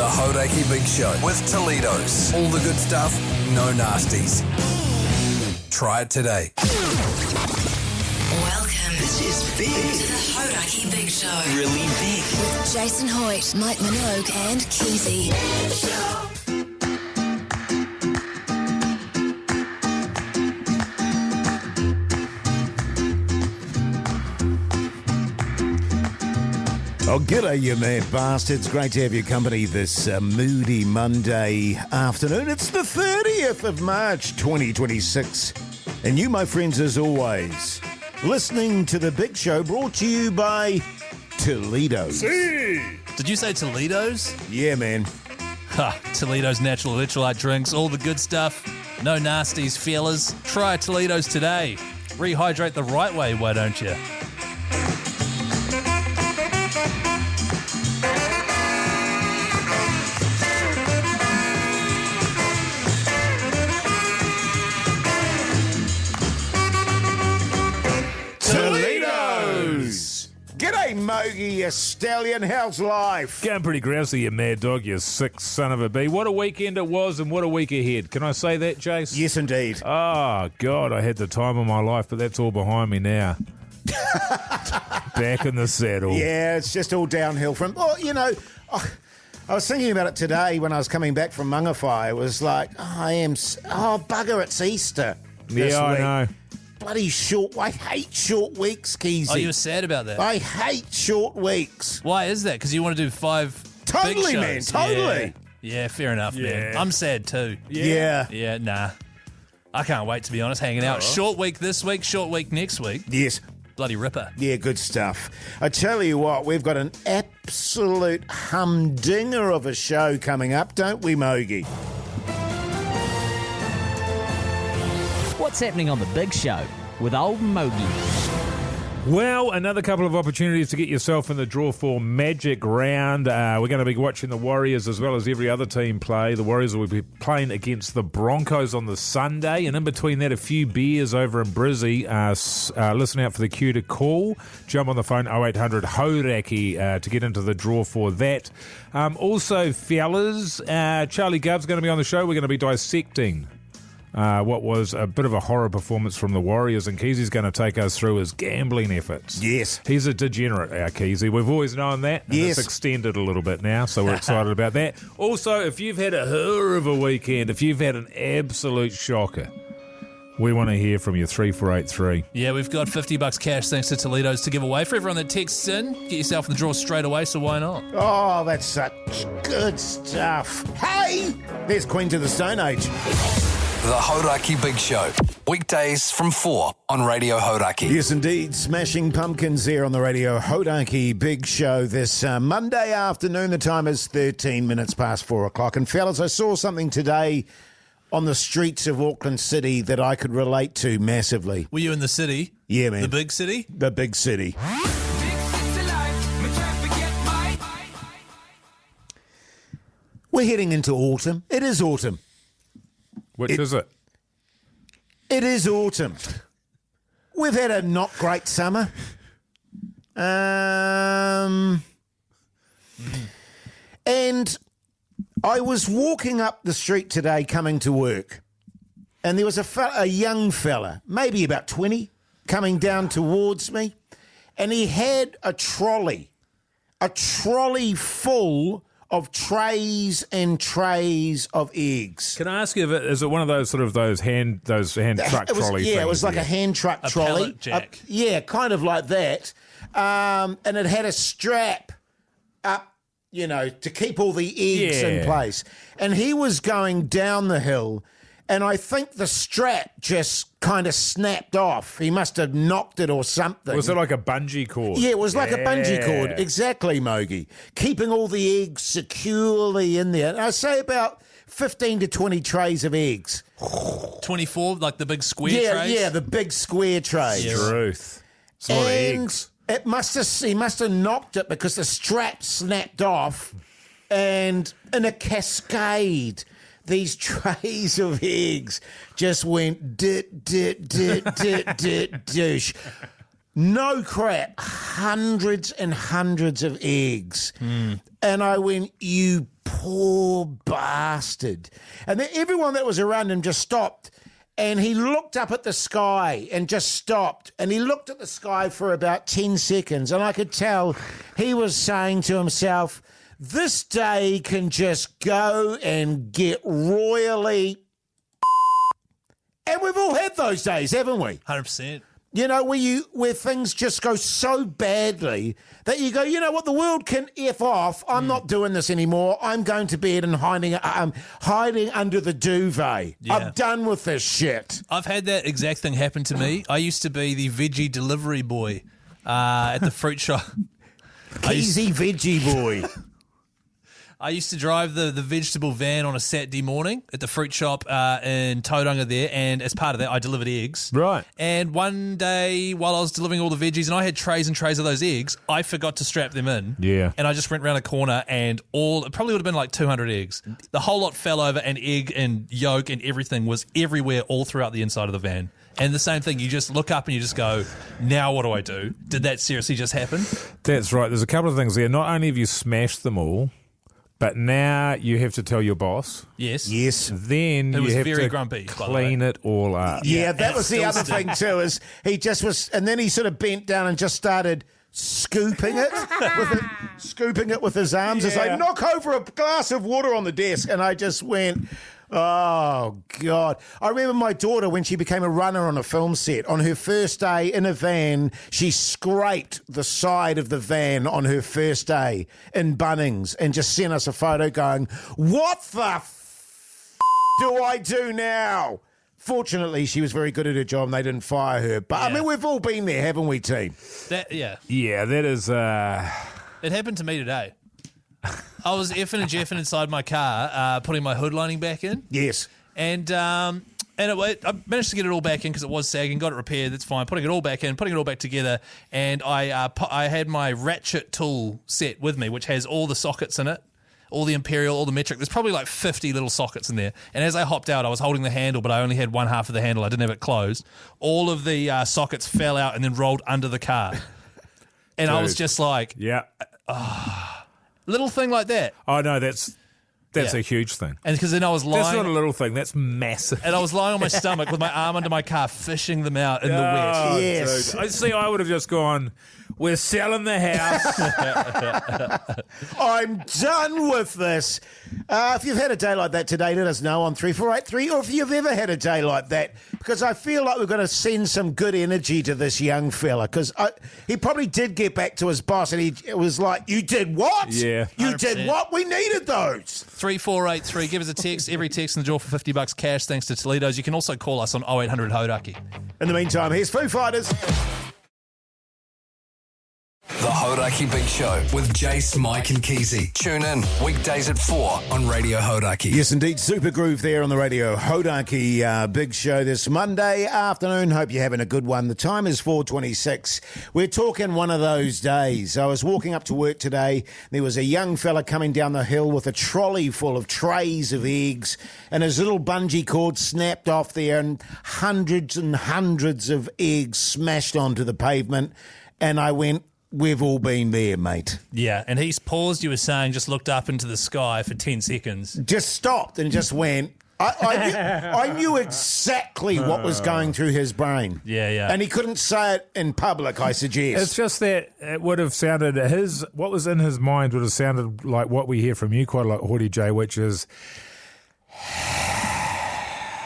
Hauraki Big Show with Te-Ledoz. All the good stuff, no nasties. Try it today. Welcome. This is big. To the Hauraki Big Show. Really big. With Jason Hoyte, Minogue and Keyzie. Oh, g'day, you mad bastards. Great to have your company this moody Monday afternoon. It's the 30th of March, 2026. And you, my friends, as always, listening to The Big Show, brought to you by Te-Ledoz. Did you say Te-Ledoz? Yeah, man. Ha, Te-Ledoz natural electrolyte drinks, all the good stuff. No nasties, fellas. Try Te-Ledoz today. Rehydrate the right way, why don't you? Te-Ledoz! G'day, Mogey, you stallion. How's life? Going pretty grousey, you mad dog, you sick son of a bee. What a weekend it was and what a week ahead. Can I say that, Jase? Yes, indeed. Oh, God, I had the time of my life, but that's all behind me now. Back in the saddle. Yeah, it's just all downhill from... Well, you know, I was thinking about it today when I was coming back from Mungawhai. It was like, bugger, it's Easter this Yeah, week. I know. Bloody short... I hate short weeks, Keyzie. Oh, you were sad about that? I hate short weeks. Why is that? Because you want to do 5 Totally, big shows? man, totally. Yeah, fair enough, man. Yeah. I'm sad too. Yeah. Yeah, nah. I can't wait, to be honest, hanging out. Short week this week, short week next week. Yes. Bloody ripper. Yeah, good stuff. I tell you what, we've got an absolute humdinger of a show coming up, don't we, Mogey? What's happening on The Big Show with old Mogey? Well, another couple of opportunities to get yourself in the draw for Magic Round. We're going to be watching the Warriors as well as every other team play. The Warriors will be playing against the Broncos on the Sunday, and in between that, a few beers over in Brizzy. Listen out for the cue to call. Jump on the phone 0800 Hauraki to get into the draw for that. Also, fellas, Charlie Gubb's going to be on the show. We're going to be dissecting what was a bit of a horror performance from the Warriors, and Keyzie's going to take us through his gambling efforts. Yes. He's a degenerate, our Keyzie. We've always known that. And Yes. It's extended a little bit now, so we're excited about that. Also, if you've had a horror of a weekend, if you've had an absolute shocker, we want to hear from you, 3483. Yeah, we've got $50 cash thanks to Te-Ledoz to give away for everyone that texts in. Get yourself in the draw straight away, so why not? Oh, that's such good stuff. Hey! There's Queen to the Stone Age. The Hauraki Big Show. Weekdays from 4 on Radio Hauraki. Yes, indeed. Smashing Pumpkins here on the Radio Hauraki Big Show this Monday afternoon. The time is 13 minutes past 4 o'clock. And fellas, I saw something today on the streets of Auckland City that I could relate to massively. Were you in the city? Yeah, man. The big city? The big city. We're heading into autumn. It is autumn. Which is it? It is autumn. We've had a not great summer. And I was walking up the street today coming to work, and there was a young fella, maybe about 20, coming down towards me, and he had a trolley full of trays and trays of eggs. Can I ask you, is it one of those hand truck trolley things? Yeah, it was like a hand truck trolley. Pallet jack. Yeah, kind of like that. And it had a strap up, to keep all the eggs in place. And he was going down the hill, and I think the strap just kind of snapped off. He must have knocked it or something. Was it like a bungee cord? Yeah, it was like a bungee cord. Exactly, Mogey. Keeping all the eggs securely in there. And I say about 15 to 20 trays of eggs. 24, like the big square trays? Yeah, the big square trays. Truth. It's a lot of eggs. He must have knocked it because the strap snapped off, and in a cascade, these trays of eggs just went dish. No crap, hundreds and hundreds of eggs. And I went, you poor bastard. And then everyone that was around him just stopped. And he looked up at the sky and just stopped. And he looked at the sky for about 10 seconds. And I could tell he was saying to himself, this day can just go and get royally. And we've all had those days, haven't we? 100%. You know, where things just go so badly that you go, you know what, the world can F off. I'm not doing this anymore. I'm going to bed and hiding under the duvet. Yeah. I'm done with this shit. I've had that exact thing happen to me. I used to be the veggie delivery boy at the fruit shop. Keyzie veggie boy. I used to drive the vegetable van on a Saturday morning at the fruit shop in Tauranga there, and as part of that, I delivered eggs. Right. And one day, while I was delivering all the veggies, and I had trays and trays of those eggs, I forgot to strap them in. Yeah. And I just went around a corner, and it probably would have been like 200 eggs. The whole lot fell over, and egg and yolk and everything was everywhere all throughout the inside of the van. And the same thing, you just look up and you just go, now what do I do? Did that seriously just happen? That's right. There's a couple of things there. Not only have you smashed them all, but now you have to tell your boss. Yes. Yes. Then Who was you have very to grumpy, by the clean it all up. Yeah, that was the other thing too, is he just was, and then he sort of bent down and just started scooping it with his arms. It's like, knock over a glass of water on the desk. And I just went, oh, God. I remember my daughter, when she became a runner on a film set, on her first day in a van, she scraped the side of the van on her first day in Bunnings and just sent us a photo going, what the do I do now? Fortunately, she was very good at her job and they didn't fire her. But, I mean, we've all been there, haven't we, team? Yeah, that is... It happened to me today. I was effing and jeffing inside my car, putting my hood lining back in. Yes. And I managed to get it all back in because it was sagging, got it repaired, that's fine. Putting it all back in, putting it all back together, and I had my ratchet tool set with me, which has all the sockets in it, all the imperial, all the metric. There's probably like 50 little sockets in there. And as I hopped out, I was holding the handle, but I only had one half of the handle. I didn't have it closed. All of the sockets fell out and then rolled under the car. And I was just like... Yeah. Little thing like that. Oh, no, that's a huge thing. And because then I was lying... That's not a little thing. That's massive. And I was lying on my stomach with my arm under my car, fishing them out in the wet. Yes. Dude. See, I would have just gone, we're selling the house. I'm done with this. If you've had a day like that today, let us know on 3483, or if you've ever had a day like that, because I feel like we've got to send some good energy to this young fella, because he probably did get back to his boss and he was like, you did what? Yeah. You 100%. did what? We needed those. 3483. Give us a text. Every text in the draw for $50 cash thanks to Te-Ledoz. You can also call us on 0800 Hauraki. In the meantime, here's Foo Fighters. The Hauraki Big Show with Jase, Mike and Keyzie. Tune in weekdays at 4 on Radio Hauraki. Yes, indeed. Super groove there on the Radio Hauraki Big Show this Monday afternoon. Hope you're having a good one. The time is 4:26. We're talking one of those days. I was walking up to work today. There was a young fella coming down the hill with a trolley full of trays of eggs, and his little bungee cord snapped off there, and hundreds of eggs smashed onto the pavement. And I went, we've all been there, mate. Yeah, and he's paused, you were saying, just looked up into the sky for 10 seconds. Just stopped and just went. I knew exactly what was going through his brain. Yeah. And he couldn't say it in public, I suggest. It's just that it would have sounded, what was in his mind would have sounded like what we hear from you quite a lot, Hoyte J, which is...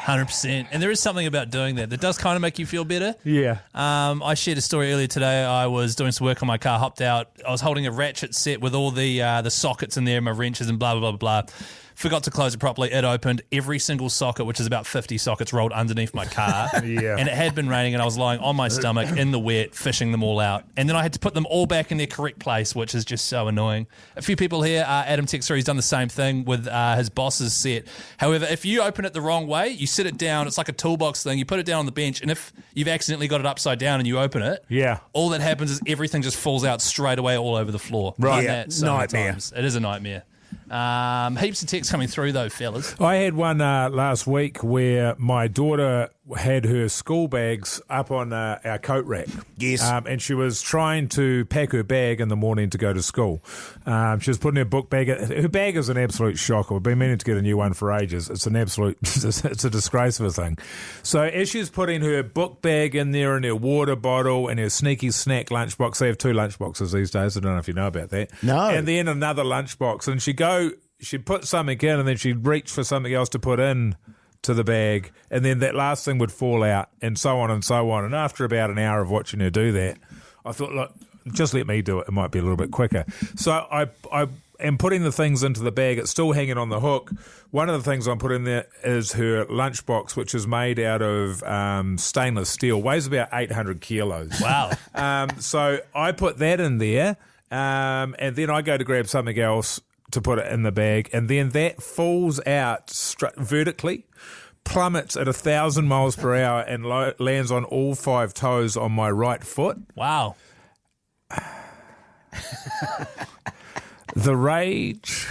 100%. And there is something about doing that does kind of make you feel better. Yeah. I shared a story earlier today. I was doing some work on my car, hopped out. I was holding a ratchet set with all the sockets in there, my wrenches and blah, blah, blah, blah. Forgot to close it properly. It opened. Every single socket, which is about 50 sockets, rolled underneath my car. Yeah. And it had been raining, and I was lying on my stomach in the wet, fishing them all out. And then I had to put them all back in their correct place, which is just so annoying. A few people here, Adam Texer, he's done the same thing with his boss's set. However, if you open it the wrong way, you sit it down. It's like a toolbox thing. You put it down on the bench, and if you've accidentally got it upside down and you open it, all that happens is everything just falls out straight away all over the floor. Right. Done that so many Nightmare. times. It is a nightmare. Heaps of texts coming through though, fellas. I had one last week where my daughter had her school bags up on our coat rack. Yes. And she was trying to pack her bag in the morning to go to school. She was putting her book bag. Her bag is an absolute shocker. We've been meaning to get a new one for ages. It's an absolute, it's a disgrace of a thing. So as she's putting her book bag in there and her water bottle and her sneaky snack lunchbox, they have 2 lunchboxes these days. I don't know if you know about that. No. And then another lunchbox. And she'd put something in and then she'd reach for something else to put in to the bag, and then that last thing would fall out, and so on and so on. And after about an hour of watching her do that, I thought, look, just let me do it. It might be a little bit quicker. So I am putting the things into the bag. It's still hanging on the hook. One of the things I'm putting there is her lunchbox, which is made out of stainless steel, weighs about 800 kilos. Wow. So I put that in there, and then I go to grab something else to put it in the bag, and then that falls out vertically, plummets at 1,000 miles per hour, and lands on all 5 toes on my right foot. Wow. The rage.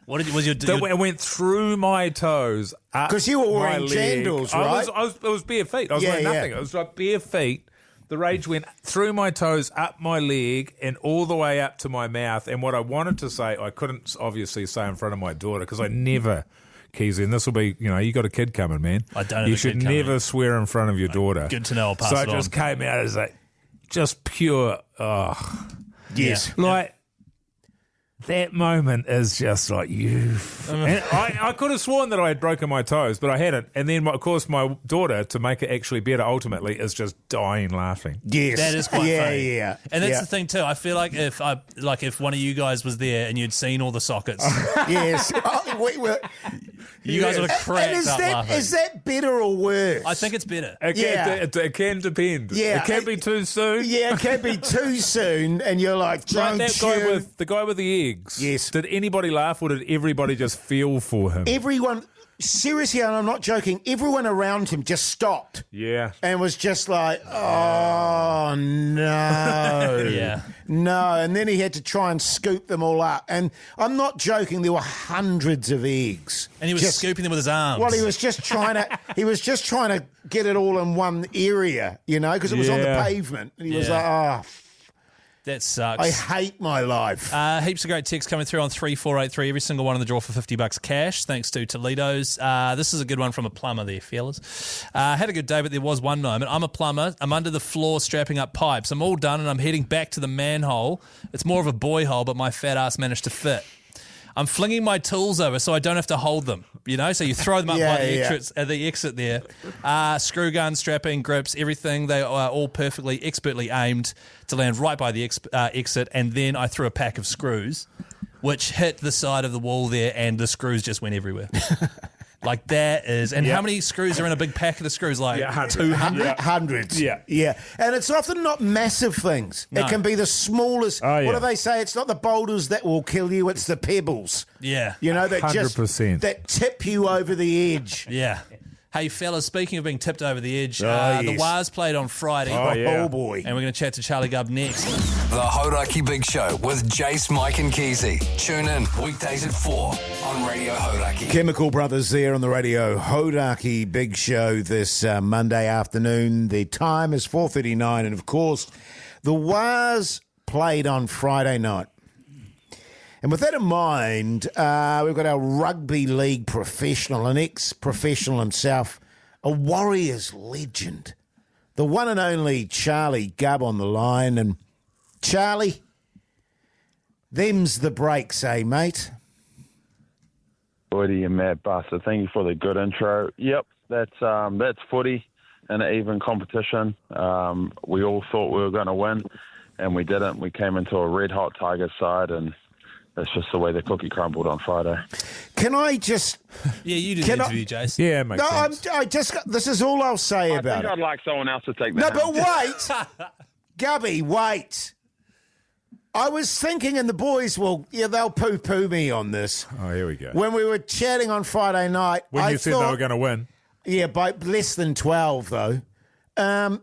What was your? It went through my toes. Because you were wearing sandals, right? It was bare feet. I was wearing nothing. It was like bare feet. The rage went through my toes, up my leg, and all the way up to my mouth. And what I wanted to say, I couldn't obviously say in front of my daughter because I never, Keyzie, and this will be, you got a kid coming, man. I don't have You a should kid coming. never swear in front of your daughter. Good to know. I'll pass So it it just came out as like, just pure, Yes. like, that moment is just like, you. And I could have sworn that I had broken my toes, but I hadn't. And then, of course, my daughter, to make it actually better ultimately, is just dying laughing. Yes. That is quite funny. Yeah. And that's the thing too. I feel like if one of you guys was there and you'd seen all the sockets, Yes. We were. you guys would have cracked And up laughing. is that better or worse? I think it's better. It can depend. Yeah. It can be too soon. Yeah, it can be too soon, and you're like, Like don't that guy you? the guy with the eggs. Yes. Did anybody laugh or did everybody just feel for him? Everyone, seriously, and I'm not joking, everyone around him just stopped Yeah. and was just like, oh, no. Yeah. No, and then he had to try and scoop them all up. And I'm not joking, there were hundreds of eggs. And he was scooping them with his arms. Well, he was just trying to get it all in one area, because it was on the Yeah. pavement. And he was Yeah. like, That sucks. I hate my life. Heaps of great texts coming through on 3483. Every single one in the draw for $50 cash, thanks to Te-Ledoz. This is a good one from a plumber there, fellas. Had a good day, but there was one moment. I'm a plumber. I'm under the floor strapping up pipes. I'm all done, and I'm heading back to the manhole. It's more of a boy hole, but my fat ass managed to fit. I'm flinging my tools over so I don't have to hold them, So you throw them up by the exit there. Screw gun, strapping, grips, everything. They are all perfectly, expertly aimed to land right by the exit. And then I threw a pack of screws, which hit the side of the wall there, and the screws just went everywhere. Like that is, and how many screws are in a big pack of the screws? Like 200? Hundreds. Yeah. Yeah. And it's often not massive things. No. It can be the smallest. Oh, yeah. What do they say? It's not the boulders that will kill you, it's the pebbles. Yeah. That 100%. that tip you over the edge. Yeah. Hey, fellas, speaking of being tipped over the edge, the yes. Waz played on Friday. Oh, yeah. Oh, boy. And we're going to chat to Charlie Gubb next. The Hauraki Big Show with Jase, Mike and Keyzie. Tune in weekdays at 4 on Radio Hauraki. Chemical Brothers there on the Radio Hauraki Big Show this Monday afternoon. The time is 4:39, and of course, the Waz played on Friday night. And with that in mind, we've got our rugby league professional, an ex-professional himself, a Warriors legend, the one and only Charlie Gubb on the line. And Charlie, them's the breaks, eh, mate? Woody and Matt Buster, thank you for the good intro. Yep, that's footy in an even competition. We all thought we were going to win, and we didn't. We came into a red-hot Tigers side, and that's just the way the cookie crumbled on Friday. Can I just... Yeah, you did the interview, Jase. Yeah, it makes sense. This is all I'll say I about think it. I'd like someone else to take No, that. but wait. Gubby, wait. I was thinking, and the boys they'll poo-poo me on this. Oh, here we go. When we were chatting on Friday night, When I you said thought, they were going to win. yeah, by less than 12 though. in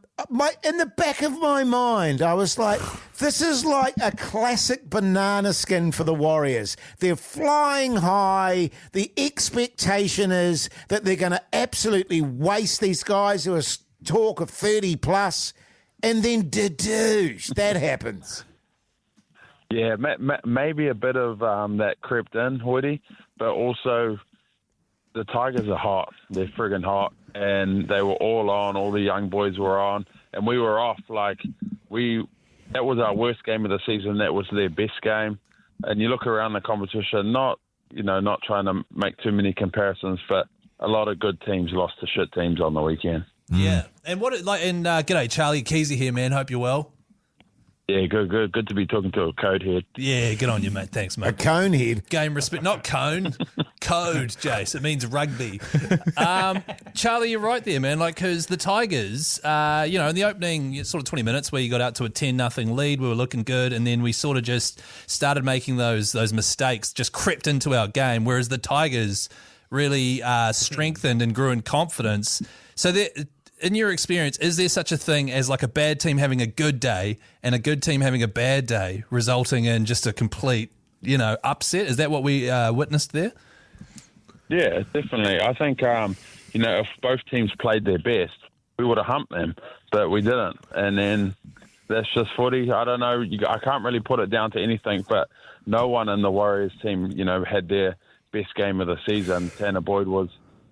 the back of my mind, I was like, this is like a classic banana skin for the Warriors. They're flying high. The expectation is that they're going to absolutely waste these guys who are talk of 30 plus, and then da-douche, that happens. Yeah, maybe a bit of that crept in, Hoyte, but also the Tigers are hot. They're friggin' hot, and they were all on. All the young boys were on, and we were off. That was our worst game of the season. That was their best game. And you look around the competition, not trying to make too many comparisons, but a lot of good teams lost to shit teams on the weekend. Yeah, and g'day, Charlie, Keyzie here, man. Hope you're well. Yeah, good to be talking to a code head. Yeah, good on you, mate. Thanks, mate. A cone head. Game respect, not cone. Code, Jase. It means rugby. Charlie, you're right there, man. Because the Tigers, in the opening sort of 20 minutes where you got out to a 10-0 lead, we were looking good, and then we sort of just started making those mistakes, just crept into our game, whereas the Tigers really strengthened and grew in confidence. So in your experience, is there such a thing as like a bad team having a good day and a good team having a bad day, resulting in just a complete, upset? Is that what we witnessed there? Yeah, definitely. I think, if both teams played their best, we would have humped them, but we didn't. And then that's just footy. I don't know. I can't really put it down to anything, but no one in the Warriors team, had their best game of the season. Tanner Boyd was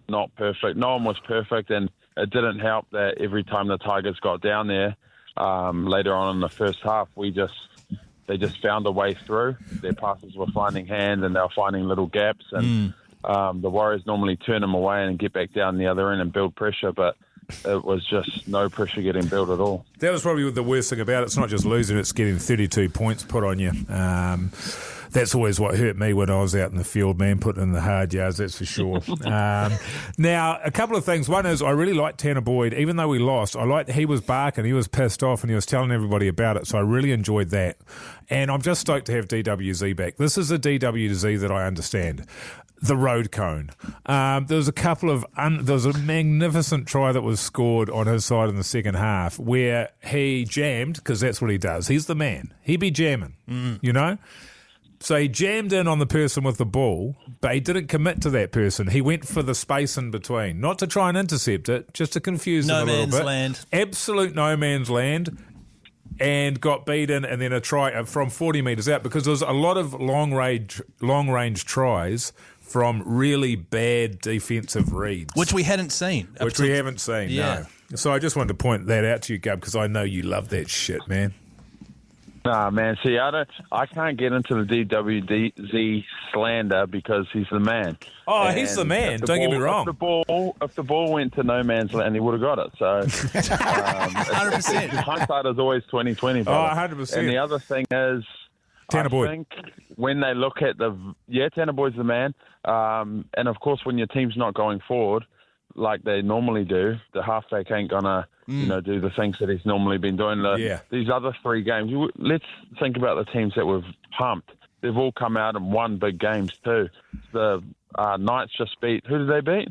not perfect. No one was perfect, and it didn't help that every time the Tigers got down there later on in the first half, they just found a way through. Their passes were finding hand, and they were finding little gaps. And the Warriors normally turn them away and get back down the other end and build pressure, but it was just no pressure getting built at all. That was probably the worst thing about it. It's not just losing, it's getting 32 points put on you. That's always what hurt me when I was out in the field, man, putting in the hard yards, that's for sure. Now, a couple of things. One is I really liked Tanner Boyd. Even though we lost, I liked he was barking, he was pissed off, and he was telling everybody about it, so I really enjoyed that. And I'm just stoked to have DWZ back. This is a DWZ that I understand. The road cone. There was a magnificent try that was scored on his side in the second half where he jammed, because that's what he does. He's the man. He be jamming, So he jammed in on the person with the ball, but he didn't commit to that person. He went for the space in between, not to try and intercept it, just to confuse them a little bit. No man's land. Absolute no man's land. And got beaten, and then a try from 40 metres out, because there was a lot of long range tries from really bad defensive reads. Which we hadn't seen. We haven't seen, no. So I just wanted to point that out to you, Gubb, because I know you love that shit, man. Nah, man. See, I can't get into the DWZ slander because he's the man. Oh, and he's the man. Don't get me wrong. If the ball went to no man's land, he would have got it. So, 100%. Hindsight is always 20/20. Oh, 100%. And the other thing is, Tanner Boyd. I think when they look at Tanner Boyd's the man. And of course, when your team's not going forward like they normally do, the halfback ain't gonna, do the things that he's normally been doing. These other three games, let's think about the teams that we've humped. They've all come out and won big games too. The Knights just beat. Who did they beat?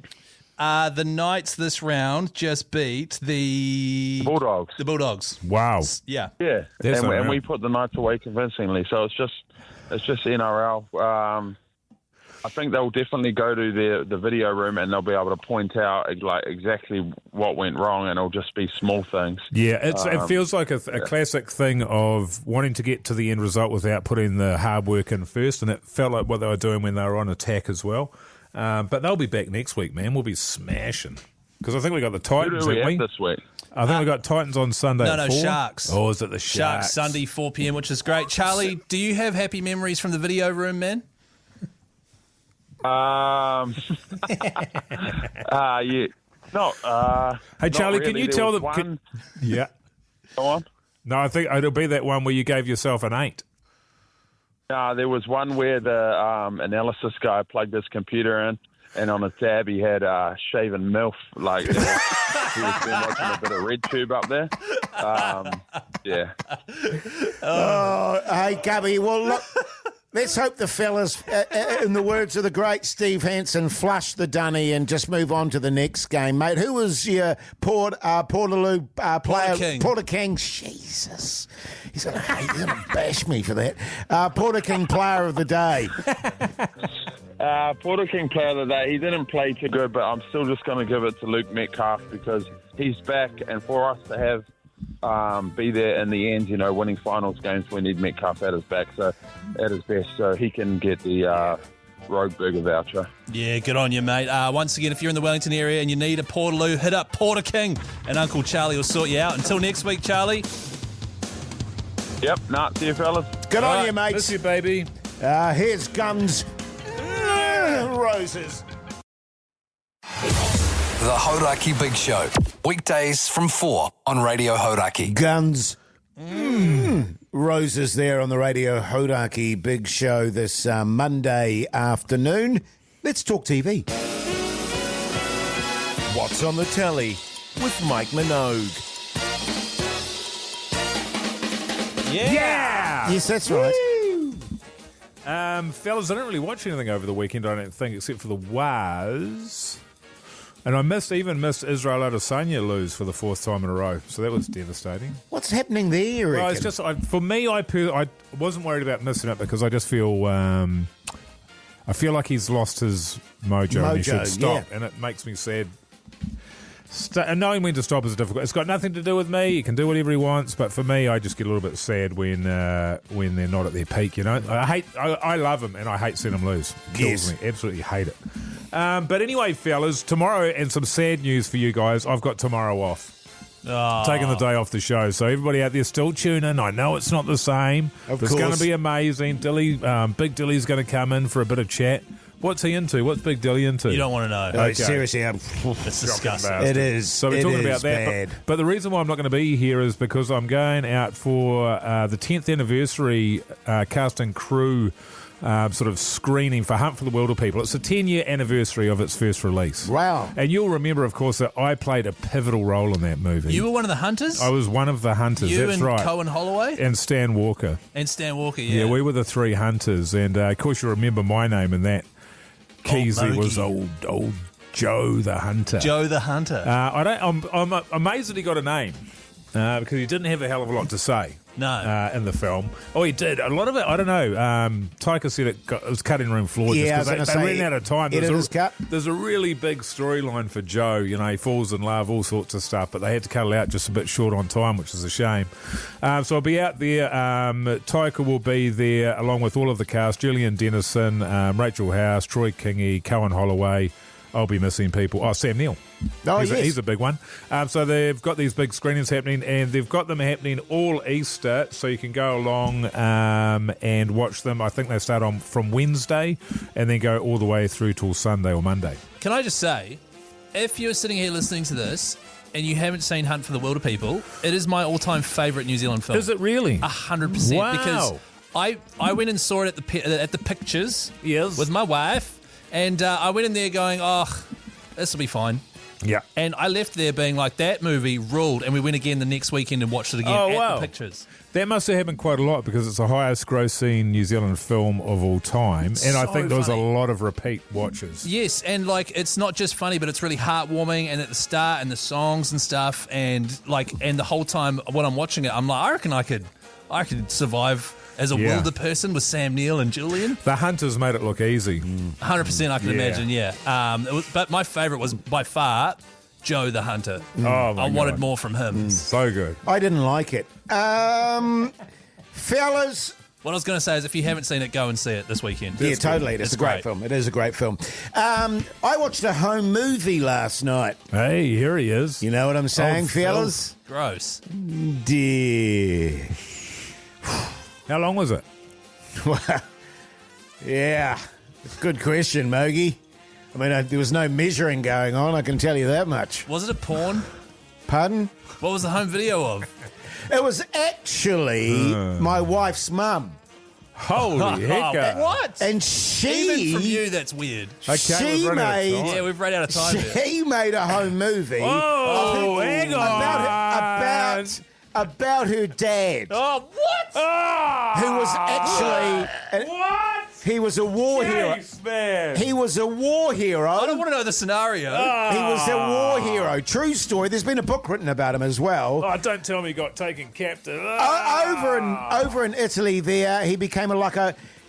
The Knights this round just beat the Bulldogs. The Bulldogs. Wow. Yeah. Yeah. And we put the Knights away convincingly. So it's just NRL. I think they'll definitely go to the video room and they'll be able to point out exactly what went wrong, and it'll just be small things. Yeah, it feels like a classic thing of wanting to get to the end result without putting the hard work in first, and it felt like what they were doing when they were on attack as well. But they'll be back next week, man. We'll be smashing. Because I think we got the Titans, Who do we haven't have this week? I think we got Titans on Sunday at 4. Sharks. Oh, is it the Sharks? Sharks, Sunday, 4 p.m., which is great. Charlie, do you have happy memories from the video room, man? Yeah. No. Hey, Charlie, really. can you tell them? Yeah. Go on. No, I think it'll be that one where you gave yourself an 8. There was one where the analysis guy plugged his computer in, and on a tab he had shaven MILF. Like he was been watching a bit of RedTube up there. Yeah. Oh, hey, Gubby. Well, look. Let's hope the fellas, in the words of the great Steve Hansen, flush the dunny and just move on to the next game, mate. Who was your Portaloo player? King. Porter King. Jesus. He's going to bash me for that. Porter King player of the day. Porter King player of the day. He didn't play too good, but I'm still just going to give it to Luke Metcalf because he's back, and for us to have be there in the end, winning finals games, we need Metcalf at his back, so at his best, so he can get the Rogue Burger voucher. Yeah, good on you, mate. Once again, if you're in the Wellington area and you need a Portaloo, hit up Porter King, and Uncle Charlie will sort you out. Until next week, Charlie. Yep, see you, fellas. Good on you, mates. Miss you, baby. Here's Guns N' Roses. The Hauraki Big Show. Weekdays from 4 on Radio Hauraki. Guns Roses there on the Radio Hauraki Big Show this Monday afternoon. Let's talk TV. What's on the telly with Mike Minogue? Yeah! Yes, that's right. Fellas, I didn't really watch anything over the weekend, I don't think, except for the Was. And I missed Israel Adesanya lose for the fourth time in a row, so that was devastating. What's happening there, you reckon? Well, it's just for me. I wasn't worried about missing it because I just feel I feel like he's lost his mojo and he should stop, and it makes me sad. And knowing when to stop is difficult. It's got nothing to do with me. He can do whatever he wants, but for me, I just get a little bit sad when they're not at their peak. I love him, and I hate seeing him lose. Kills me. Absolutely hate it. But anyway, fellas, tomorrow, and some sad news for you guys, I've got tomorrow off. Taking the day off the show. So everybody out there still tune in. I know it's not the same. It's going to be amazing. Big Dilly's going to come in for a bit of chat. What's he into? What's Big Dilly into? You don't want to know. Okay. Seriously, it's disgusting. It is. So we're talking about that. Bad. But the reason why I'm not going to be here is because I'm going out for the 10th anniversary cast and crew sort of screening for Hunt for the Wilder People. It's the 10-year anniversary of its first release. Wow. And you'll remember, of course, that I played a pivotal role in that movie. You were one of the hunters? I was one of the hunters, you that's and right. Cohen Holloway? And Stan Walker. Yeah. Yeah, we were the three hunters. And, of course, you remember my name in that. Keyzie was old Joe the Hunter. Joe the Hunter. I'm amazed that he got a name because he didn't have a hell of a lot to say. No. In the film. Oh, he did. A lot of it, I don't know. Taika said it was cutting room floor just because they ran out of time. There's a really big storyline for Joe. He falls in love, all sorts of stuff, but they had to cut it out just a bit short on time, which is a shame. So I'll be out there. Taika will be there along with all of the cast, Gillian Dennison, Rachel House, Troy Kingy, Cohen Holloway. I'll be missing people. Oh, Sam Neill. Oh, he's a big one. So they've got these big screenings happening, and they've got them happening all Easter, so you can go along and watch them. I think they start on from Wednesday and then go all the way through till Sunday or Monday. Can I just say, if you're sitting here listening to this and you haven't seen Hunt for the Wilder People, it is my all-time favourite New Zealand film. Is it really? 100%. Wow. Because I went and saw it at the Pictures with my wife. And I went in there going, this will be fine. Yeah. And I left there being like, that movie ruled. And we went again the next weekend and watched it again at the Pictures. That must have happened quite a lot because it's the highest grossing New Zealand film of all time. And I think there was a lot of repeat watches. Yes, and it's not just funny, but it's really heartwarming. And at the start and the songs and stuff. And the whole time when I'm watching it, I'm like, I reckon I could survive as a wilder person with Sam Neill and Julian. The Hunters made it look easy. 100% I can imagine, but my favourite was by far Joe the Hunter. I wanted more from him. So good. I didn't like it. Fellas... What I was going to say is if you haven't seen it, go and see it this weekend. Yeah, totally. It's a great film. It is a great film. I watched a home movie last night. Hey, here he is. You know what I'm saying, fellas? Gross. Dear. How long was it? Well, yeah, good question, Mogey. I mean, there was no measuring going on, I can tell you that much. Was it a porn? Pardon? What was the home video of? It was actually my wife's mum. Holy heck. What? And she... Even from you, that's weird. Okay, we've run out of time. She made a home movie. Hang on. About her dad. Oh, what? Oh, who was actually... what? He was a war hero. Jase, man. He was a war hero. I don't want to know the scenario. He was a war hero. True story. There's been a book written about him as well. Oh, don't tell me he got taken captive. Over in Italy there, he became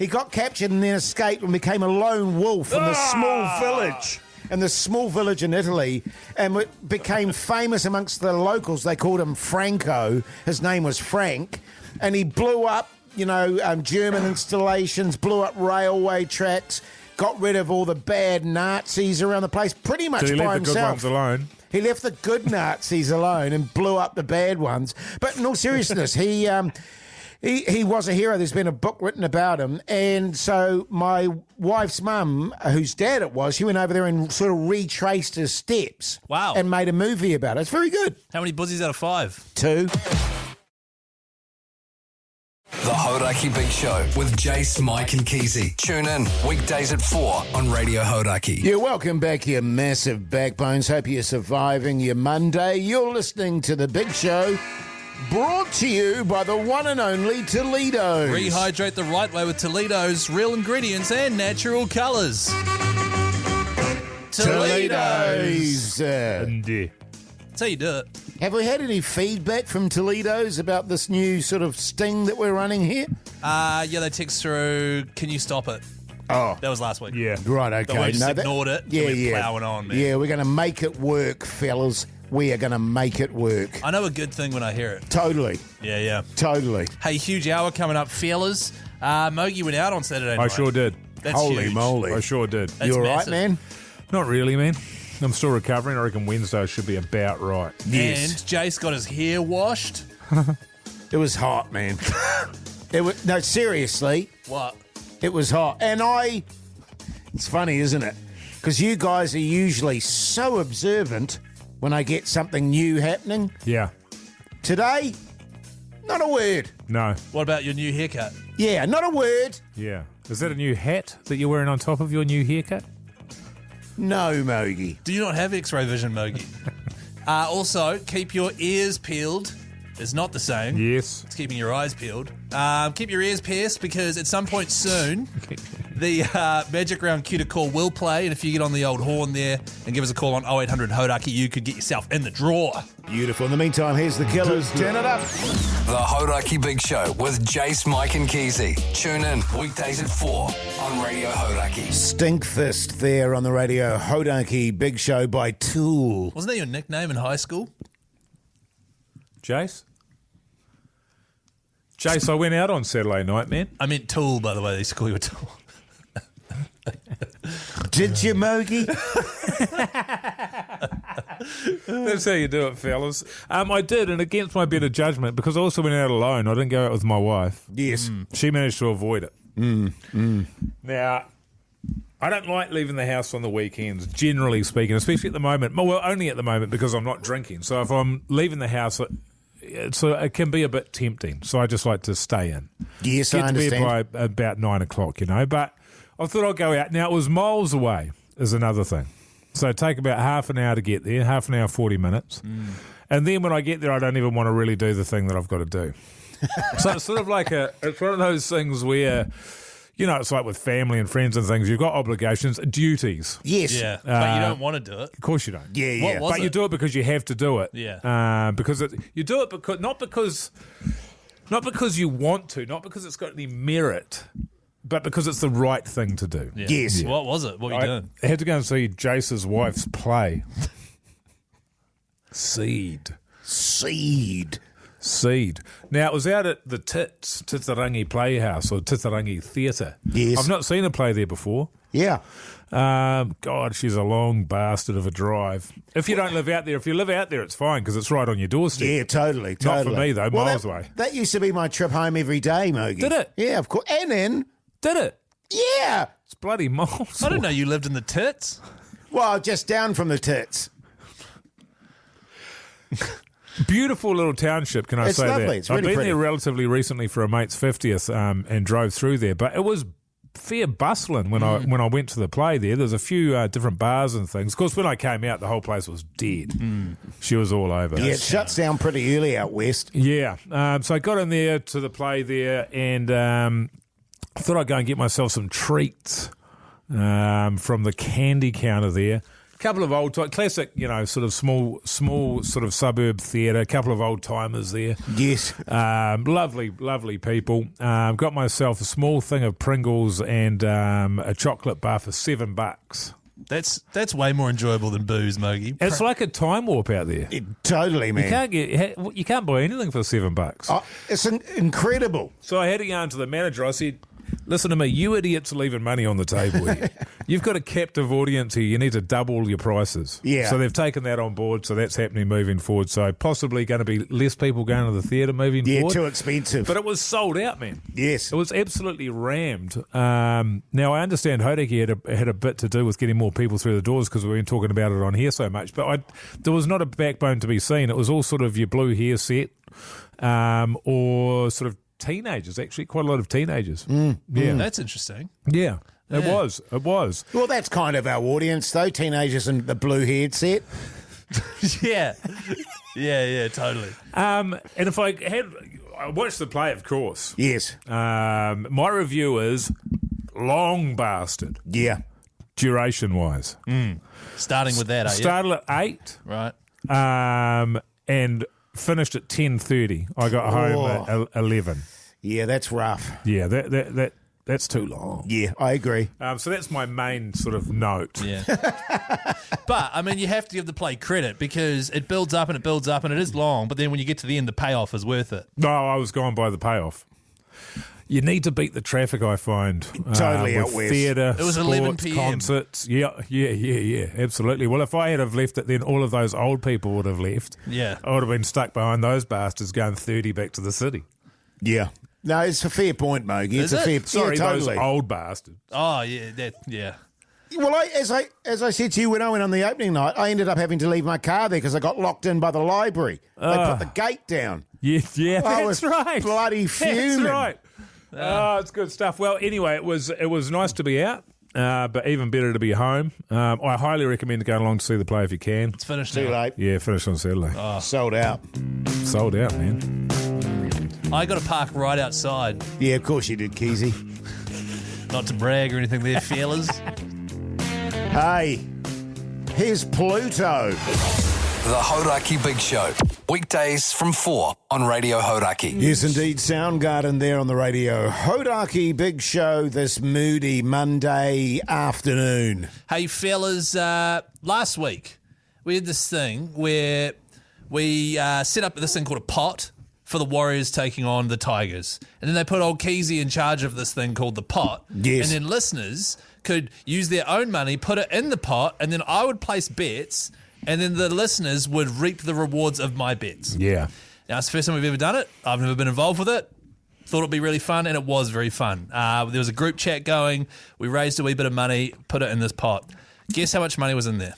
he got captured and then escaped and became a lone wolf in the small village. In the small village in Italy, and became famous amongst the locals. They called him Franco. His name was Frank, and he blew up, German installations, blew up railway tracks, got rid of all the bad Nazis around the place, pretty much Did he by leave the good himself. ones alone? He left the good Nazis alone and blew up the bad ones. But in all seriousness, he was a hero. There's been a book written about him. And so my wife's mum, whose dad it was, he went over there and sort of retraced his steps. Wow. And made a movie about it. It's very good. How many buzzies out of 5? 2. The Hauraki Big Show with Jase, Mike and Keyzie. Tune in weekdays at 4 on Radio Hauraki. Yeah, welcome back, you massive backbones. Hope you're surviving your Monday. You're listening to The Big Show, brought to you by the one and only Te-Ledoz. Rehydrate the right way with Te-Ledoz, real ingredients and natural colours. Te-Ledoz. That's how you do it. Have we had any feedback from Te-Ledoz about this new sort of sting that we're running here? Yeah, they text through, can you stop it? Oh. That was last week. Yeah. Right, okay. But we just ignored it. Yeah, and we're yeah. plowing on, man. Yeah, we're going to make it work, fellas. We are going to make it work. I know a good thing when I hear it. Totally. Yeah. Totally. Hey, huge hour coming up, fellas. Mogey went out on Saturday night. I sure did. That's Holy huge. moly. I sure did. That's You all right, massive. man? Not really, man. I'm still recovering. I reckon Wednesday should be about right. Yes. And Jase got his hair washed. It was hot, man. No, seriously. What? It was hot. And it's funny, isn't it? Because you guys are usually so observant when I get something new happening. Yeah. Today, not a word. No. What about your new haircut? Yeah, not a word. Yeah. Is that a new hat that you're wearing on top of your new haircut? No, Mogey. Do you not have X-ray vision, Mogey? Also, keep your ears peeled. It's not the same. Yes. It's keeping your eyes peeled. Keep your ears pierced because at some point soon, the Magic Round Cue to Call will play. And if you get on the old horn there and give us a call on 0800 Hauraki, you could get yourself in the draw. Beautiful. In the meantime, here's the Killers. Turn it up. The Hauraki Big Show with Jase, Mike and Keyzie. Tune in weekdays at 4 on Radio Hauraki. Stinkfist there on the Radio Hauraki Big Show by Tool. Wasn't that your nickname in high school? Jase? Jase, I went out on Saturday night, man. I meant Tool, by the way. They used to call you a Tool. Did you, Mogey? That's how you do it, fellas. I did, and against my better judgment, because I also went out alone. I didn't go out with my wife. Yes. She managed to avoid it. Now, I don't like leaving the house on the weekends, generally speaking, especially at the moment. Well, only at the moment because I'm not drinking. So if I'm leaving the house, it can be a bit tempting. So I just like to stay in. Yes, Get I to bed understand. by about 9 o'clock, But I thought I'd go out. Now, it was miles away is another thing. So it'd take about half an hour to get there, half an hour, 40 minutes. And then when I get there, I don't even want to really do the thing that I've got to do. So it's sort of like it's one of those things where, it's like with family and friends and things, you've got obligations, duties. Yes. Yeah, but you don't want to do it. Of course you don't. Yeah, yeah. What was But you it? do it because you have to do it. Yeah. Because you do it because not because you want to, not because it's got any merit, but because it's the right thing to do. Yeah. Yes. What was it? What were you doing? I had to go and see Jase's wife's play. Seed. Now, it was out at the Titarangi Playhouse or Titarangi Theatre. Yes. I've not seen a play there before. Yeah. God, she's a long bastard of a drive. If you don't live out there, if you live out there, it's fine because it's right on your doorstep. Yeah, totally. Not for me, though, miles away. That used to be my trip home every day, Mogey. Did it? Yeah, of course. And then, Did it? yeah. It's bloody miles. I didn't know you lived in the tits. Well, just down from the tits. Beautiful little township, can I It's say lovely. that? It's really I've been pretty. there relatively recently for a mate's 50th and drove through there, but it was fair bustling when I went to the play there. There's a few different bars and things. Of course, when I came out, the whole place was dead. She was all over. Yeah, it shuts down pretty early out west. Yeah. So I got in there to the play there and I thought I'd go and get myself some treats from the candy counter there. A couple of classic, sort of small sort of suburb theatre. A couple of old timers there. Yes. Lovely people. Got myself a small thing of Pringles and a chocolate bar for $7. That's way more enjoyable than booze, Mogey. It's like a time warp out there. Totally, man. You can't buy anything for $7. Oh, it's incredible. So I had to go into the manager. I said, listen to me, you idiots are leaving money on the table here. You've got a captive audience here. You need to double your prices. Yeah. So they've taken that on board, so that's happening moving forward. So possibly going to be less people going to the theatre moving forward. Yeah, too expensive. But it was sold out, man. Yes. It was absolutely rammed. Now, I understand Hauraki had a bit to do with getting more people through the doors because we've been talking about it on here so much. But there was not a backbone to be seen. It was all sort of your blue hair set or sort of teenagers, actually, quite a lot of teenagers. Yeah, That's interesting. Yeah, it was. Well, that's kind of our audience, though. Teenagers and the blue haired set. Yeah, totally. And if I watched the play, of course. Yes. My review is long bastard. Yeah. Duration wise, Starting with that, started at 8, right? and finished at 10:30. I got home at 11. Yeah, that's rough. Yeah, that's too long. Yeah, I agree. So that's my main sort of note. Yeah. But, I mean, you have to give the play credit because it builds up and it builds up and it is long, but then when you get to the end, the payoff is worth it. No, I was going by the payoff. You need to beat the traffic, I find. Totally out with west. Theatre, It was sports, 11 p.m. concerts. Yeah, absolutely. Well, if I had have left it, then all of those old people would have left. Yeah. I would have been stuck behind those bastards going 30 back to the city. Yeah. No, it's a fair point, Mogey. Is It's a it? fair Sorry, yeah, those totally. old bastards. Oh, yeah. Well, as I said to you when I went on the opening night, I ended up having to leave my car there because I got locked in by the library. They put the gate down. Yeah, I that's was right. bloody fuming. That's right. It's good stuff. Well, anyway, it was nice to be out, but even better to be home. I highly recommend going along to see the play if you can. It's finished Too now. late. Yeah, finish on Saturday. Sold out. Sold out, man. I got to park right outside. Yeah, of course you did, Keyzie. Not to brag or anything there, fellas. Hey, here's Pluto. The Hauraki Big Show. Weekdays from 4 on Radio Hauraki. Yes, indeed. Soundgarden there on the radio. Hauraki Big Show this moody Monday afternoon. Hey, fellas, last week we had this thing where we set up this thing called a pot for the Warriors taking on the Tigers. And then they put old Keyzie in charge of this thing called the pot. Yes. And then listeners could use their own money, put it in the pot, and then I would place bets, and then the listeners would reap the rewards of my bets. Yeah. Now, it's the first time we've ever done it. I've never been involved with it. Thought it'd be really fun, and it was very fun. There was a group chat going. We raised a wee bit of money, put it in this pot. Guess how much money was in there?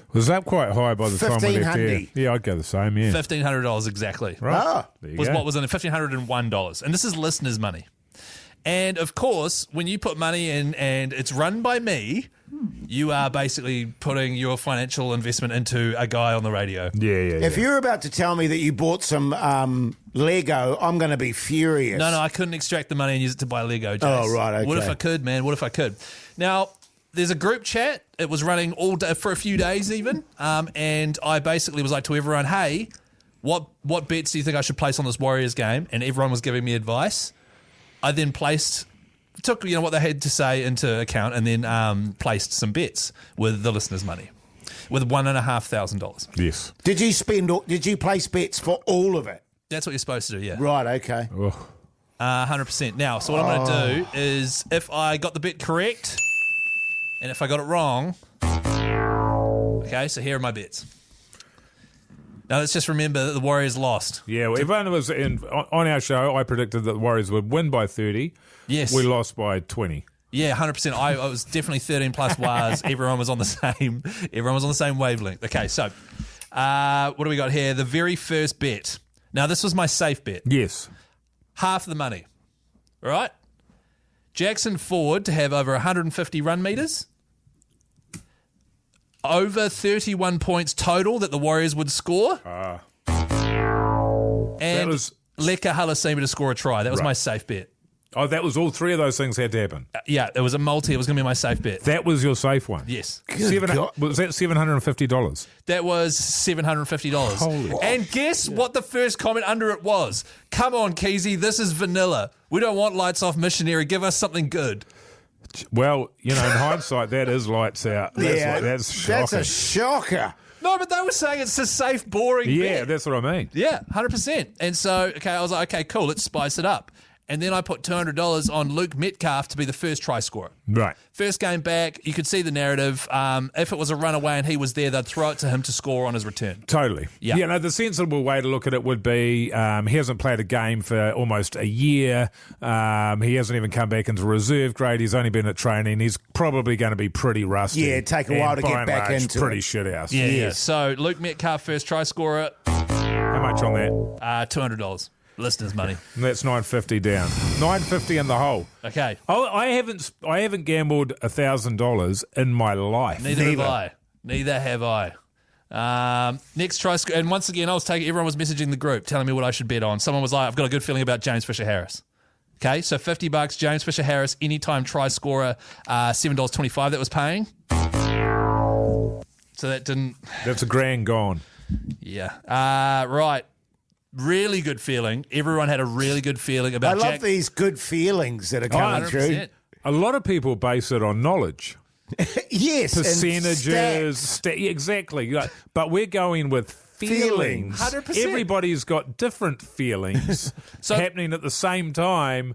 It was up quite high by the time we left there. $1,500. Yeah, I'd go the same, yeah. $1,500 exactly. Right. Ah. There you Was go. what was in it, $1,501. And this is listeners' money. And, of course, when you put money in and it's run by me, you are basically putting your financial investment into a guy on the radio. Yeah. If you're about to tell me that you bought some Lego, I'm going to be furious. No, I couldn't extract the money and use it to buy Lego, Jase. Oh, right, okay. What if I could, man? What if I could? Now, there's a group chat. It was running all day, for a few days even. And I basically was like to everyone, hey, what bets do you think I should place on this Warriors game? And everyone was giving me advice. I then took what they had to say into account and then placed some bets with the listeners' money with $1,500. Yes. Did you place bets for all of it? That's what you're supposed to do, yeah. Right, okay. 100%. Now, so what I'm going to do is if I got the bet correct and if I got it wrong, okay, so here are my bets. Now, let's just remember that the Warriors lost. Yeah, well, everyone was on our show, I predicted that the Warriors would win by 30. Yes. We lost by 20. Yeah, 100%. I was definitely 13 plus wires. Everyone was on the same wavelength. Okay, so what do we got here? The very first bet. Now, this was my safe bet. Yes. Half the money. All right? Jackson Ford to have over 150 run meters. Over 31 points total that the Warriors would score. And was- Leka Halasima to score a try. That was Right. my safe bet. Oh, that was all three of those things had to happen. Yeah, it was a multi. It was going to be my safe bet. That was your safe one? Yes. Was that $750? That was $750. Holy and guess what the first comment under it was? Come on, Keyzie, this is vanilla. We don't want lights off missionary. Give us something good. Well, in hindsight, that is lights out. That's shocking. That's a shocker. No, but they were saying it's a safe, boring bet. Yeah, that's what I mean. Yeah, 100%. And so, I was like, okay, cool, let's spice it up. And then I put $200 on Luke Metcalf to be the first try scorer. Right. First game back, you could see the narrative. If it was a runaway and he was there, they'd throw it to him to score on his return. Totally. Yeah. Yeah, no, the sensible way to look at it would be he hasn't played a game for almost a year. He hasn't even come back into reserve grade. He's only been at training. He's probably going to be pretty rusty. Yeah, take a while to get back into pretty it. shit house. Yeah. So Luke Metcalf, first try scorer. How much on that? $200. Listeners' money. And that's $950 down. $950 in the hole. Okay. Oh, I haven't gambled $1,000 in my life. Neither have I. Next try, and once again, everyone was messaging the group telling me what I should bet on. Someone was like, I've got a good feeling about James Fisher-Harris. Okay, so $50, James Fisher-Harris, anytime try scorer, $7.25 that was paying. So that didn't... That's a grand gone. Yeah. Right. Really good feeling. Everyone had a really good feeling about I love these good feelings that are coming through. A lot of people base it on knowledge. Yes. Percentages. Exactly. But we're going with feelings. 100%. Everybody's got different feelings happening at the same time,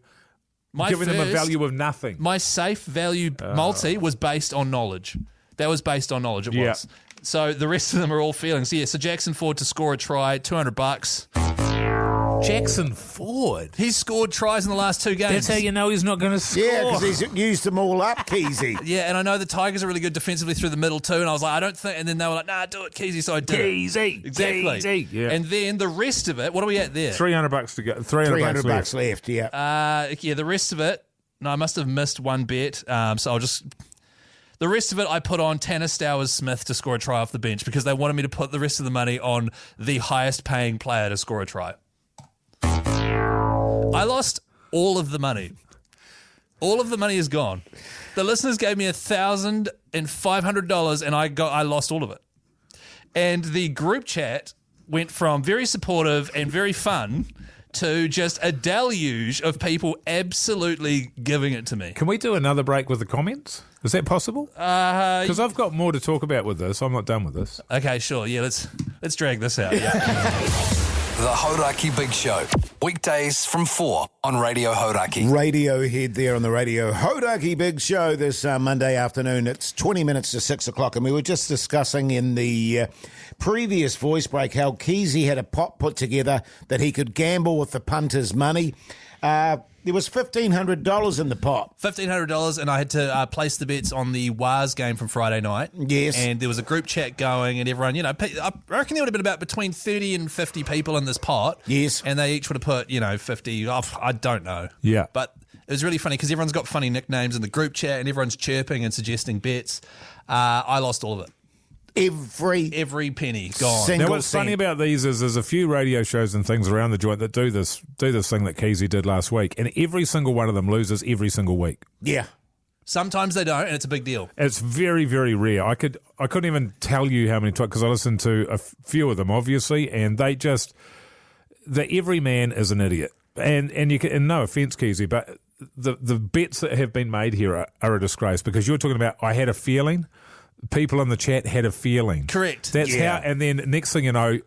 giving them a value of nothing. My safe value multi was based on knowledge. That was based on knowledge. It was. So the rest of them are all feelings. Yeah, so Jackson Ford to score a try, $200. Jackson Ford? He's scored tries in the last two games. That's how you know he's not going to score. Yeah, because he's used them all up, Keyzie. Yeah, and I know the Tigers are really good defensively through the middle too, and I was like, I don't think... And then they were like, nah, do it, Keyzie, so I did Keyzie, it. Exactly. Keyzie. Yeah. And then the rest of it, what are we at there? $300 to go. $300 left, yeah. Yeah, the rest of it... No, I must have missed one bet, so I'll just... The rest of it, I put on Tanner Stowers-Smith to score a try off the bench because they wanted me to put the rest of the money on the highest paying player to score a try. I lost all of the money. All of the money is gone. The listeners gave me $1,500 and I lost all of it. And the group chat went from very supportive and very fun to just a deluge of people absolutely giving it to me. Can we do another break with the comments? Is that possible? Because I've got more to talk about with this. I'm not done with this. Okay, sure. Yeah, let's drag this out. Yeah. The Hauraki Big Show. Weekdays from 4 on Radio Hauraki. Radiohead there on the Radio Hauraki Big Show this Monday afternoon. It's 20 minutes to 6 o'clock, and we were just discussing in the previous voice break how Keyzie had a pot put together that he could gamble with the punters' money. There was $1,500 in the pot. $1,500, and I had to place the bets on the Waz game from Friday night. Yes. And there was a group chat going, and everyone, I reckon there would have been about between 30 and 50 people in this pot. Yes. And they each would have put, 50, I don't know. Yeah. But it was really funny because everyone's got funny nicknames in the group chat, and everyone's chirping and suggesting bets. I lost all of it. Every penny gone. Now, what's funny about these is there's a few radio shows and things around the joint that do this thing that Keyzie did last week, and every single one of them loses every single week. Yeah. Sometimes they don't, and it's a big deal. It's very, very rare. I couldn't even tell you how many times, because I listened to a few of them, obviously, and every man is an idiot. And you can, and no offense, Keyzie, but the bets that have been made here are a disgrace, because you're talking about I had a feeling. People in the chat had a feeling. Correct. That's how. And then next thing you know,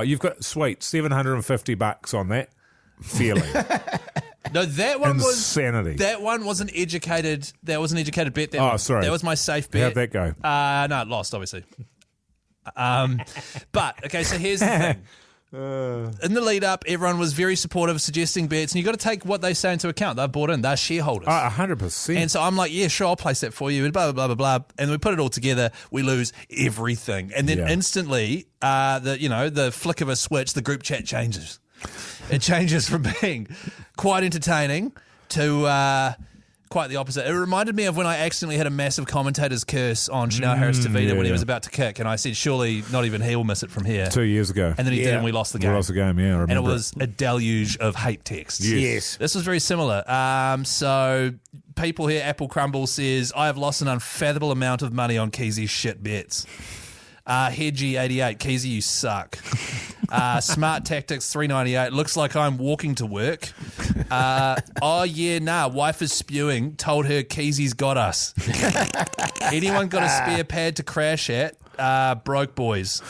you've got $750 on that feeling. No, that one Insanity. That one was an educated. That was an educated bet. Sorry. That was my safe bet. How'd that go? No, it lost, obviously. But okay, so here's the thing. In the lead up, everyone was very supportive, suggesting bets, and you've got to take what they say into account. They're bought in, they're shareholders. 100%. And so I'm like, yeah, sure, I'll place that for you, blah, blah, blah, blah, blah. And we put it all together, we lose everything. And then instantly, the flick of a switch, the group chat changes. It changes from being quite entertaining to quite the opposite. It reminded me of when I accidentally had a massive commentator's curse on Chanel Harris-Tavita when he was about to kick, and I said, surely not even he will miss it from here. 2 years ago. And then he did, and we lost the game. We lost the game, yeah, I remember. And it was a deluge of hate texts. Yes. This was very similar. So people here, Apple Crumble says, I have lost an unfathomable amount of money on Keyzie shit bets. Hedgie88, Keyzie, you suck. Smart Tactics 398, looks like I'm walking to work. Wife is spewing, told her Keyzie's got us. Anyone got a spare pad to crash at? Broke boys.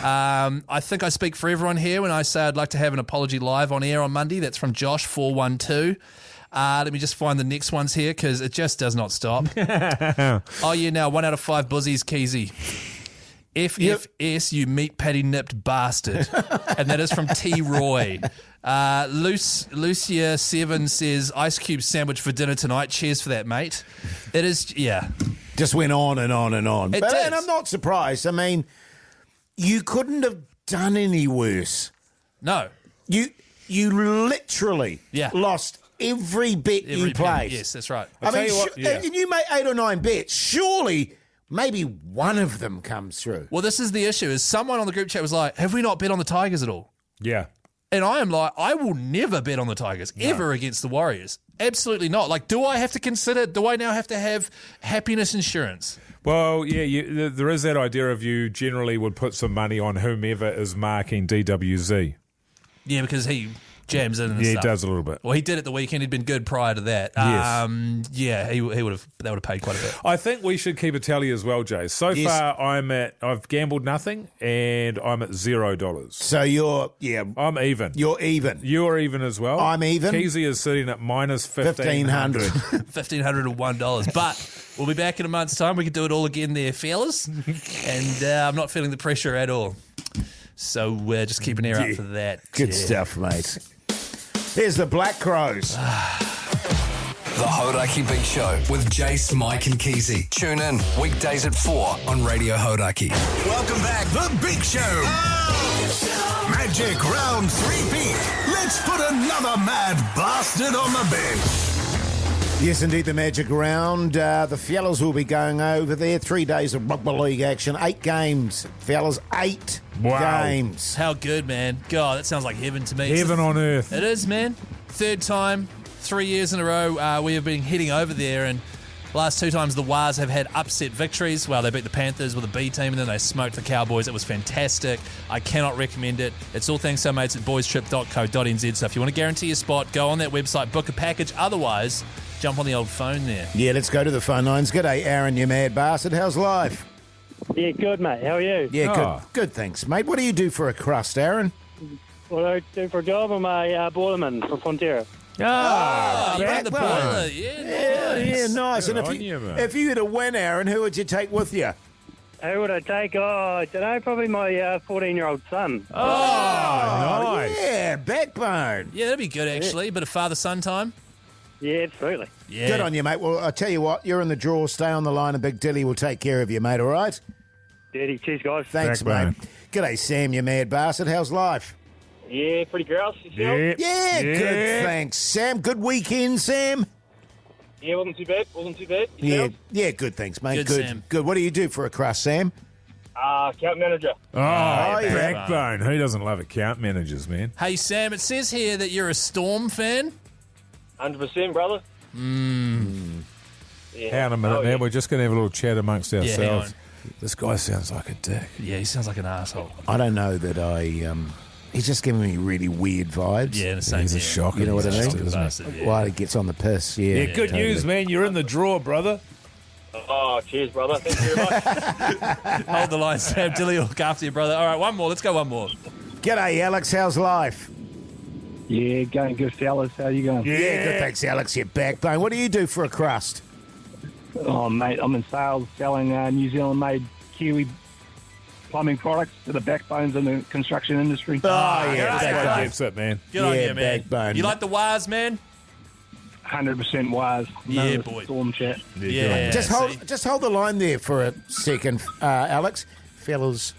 I think I speak for everyone here when I say I'd like to have an apology live on air on Monday. That's from Josh412. Let me just find the next ones here because it just does not stop. 1 out of 5 buzzies, Keyzie. FFS, you meat patty nipped bastard. And that is from T. Roy. Lucia7 says, Ice Cube sandwich for dinner tonight. Cheers for that, mate. It is, yeah. Just went on and on and on. It did. And I'm not surprised. I mean, you couldn't have done any worse. No. You literally Yeah. lost every bet you played. Yes, that's right. I mean, yeah. and you made 8 or 9 bets. Surely maybe one of them comes through. Well, this is the issue, is someone on the group chat was like, have we not bet on the Tigers at all? Yeah. And I am like, I will never bet on the Tigers, ever against the Warriors. Absolutely not. Like, do I have to consider, do I now have to have happiness insurance? Well, yeah, there is that idea of you generally would put some money on whomever is marking DWZ. Yeah, because he jams in and Yeah, stuff. he does a little bit. Well, he did at the weekend. He'd been good prior to that. Yes. Yeah, they would have paid quite a bit. I think we should keep a tally as well, Jase. So Yes. far, I've gambled nothing, and I'm at $0. So I'm even. you're even. You're even as well. I'm even. Keyzie is sitting at minus 1,500. $1,501. But we'll be back in a month's time. We can do it all again there, fellas. And I'm not feeling the pressure at all. So just keep an ear out for that. Good stuff, mate. Here's the Black Crows. The Hauraki Big Show with Jase, Mike and Keyzie. Tune in weekdays at 4 on Radio Hauraki. Welcome back, The Big Show. Magic round 3-peat. Let's put another mad bastard on the bench. Yes, indeed, the Magic Round. The fellas will be going over there. 3 days of rugby league action. 8 games, fellas. 8 games. How good, man. God, that sounds like heaven to me. Heaven on earth. It is, man. Third time, 3 years in a row, we have been heading over there, and the last 2 times the Wars have had upset victories. Well, they beat the Panthers with a B team, and then they smoked the Cowboys. It was fantastic. I cannot recommend it. It's all thanks to our mates at boystrip.co.nz. So if you want to guarantee your spot, go on that website, book a package. Otherwise, jump on the old phone there. Yeah, let's go to the phone lines. G'day, Aaron, you mad bastard. How's life? Yeah, good, mate. How are you? Yeah, Oh. good, thanks, mate. What do you do for a crust, Aaron? What do I do for a job? I'm a boilerman for Fonterra. Oh, you had the Blackburn. boiler. Yeah, nice. Good And on you, mate. if you were to win, Aaron, who would you take with you? Who would I take? Oh, I don't know, probably my 14-year-old son. Oh, nice. Yeah, backbone. Yeah, that'd be good, actually. Bit of father-son time. Yeah, absolutely. Yeah. Good on you, mate. Well, I tell you what, you're in the draw. Stay on the line, and Big Dilly will take care of you, mate. All right? Dirty. Cheers, guys. Thanks, Backbone. mate. G'day, Sam, you mad bastard. How's life? Yeah, pretty grouse. Yeah. Yeah, good. Thanks, Sam. Good weekend, Sam. Yeah, wasn't too bad. Yeah, good. Thanks, mate. Good, Good. Sam. Good. What do you do for a crust, Sam? Account manager. Oh, yeah. backbone. Who doesn't love account managers, man? Hey, Sam, it says here that you're a Storm fan. 100%, brother. Yeah. Hang on a minute, man. We're just going to have a little chat amongst hang ourselves. on. This guy sounds like a dick. Yeah, he sounds like an asshole. I don't know that he's just giving me really weird vibes. Yeah, the same. He's a shocker. You know what I He's a mean? bastard, isn't he? Bastard, yeah. While he gets on the piss, yeah. Yeah, good totally. news, man. You're in the draw, brother. Oh, cheers, brother. Thank you very much. Hold the line, Sam. Dilly will look after you, brother. All right, one more. Let's go one more. G'day, Alex. How's life? Yeah, going good, fellas. How you going? Yeah, good. Thanks, Alex. Your backbone. What do you do for a crust? Oh, mate, I'm in sales selling New Zealand-made Kiwi plumbing products to the backbones in the construction industry. Oh, yeah, That's backbone. what gets it, man. Good on Yeah, you, man. backbone. You like the Wars, man? 100% wise. None Yeah, of this boy. Storm chat. Yeah. Just see? hold the line there for a second, Alex. Fellas,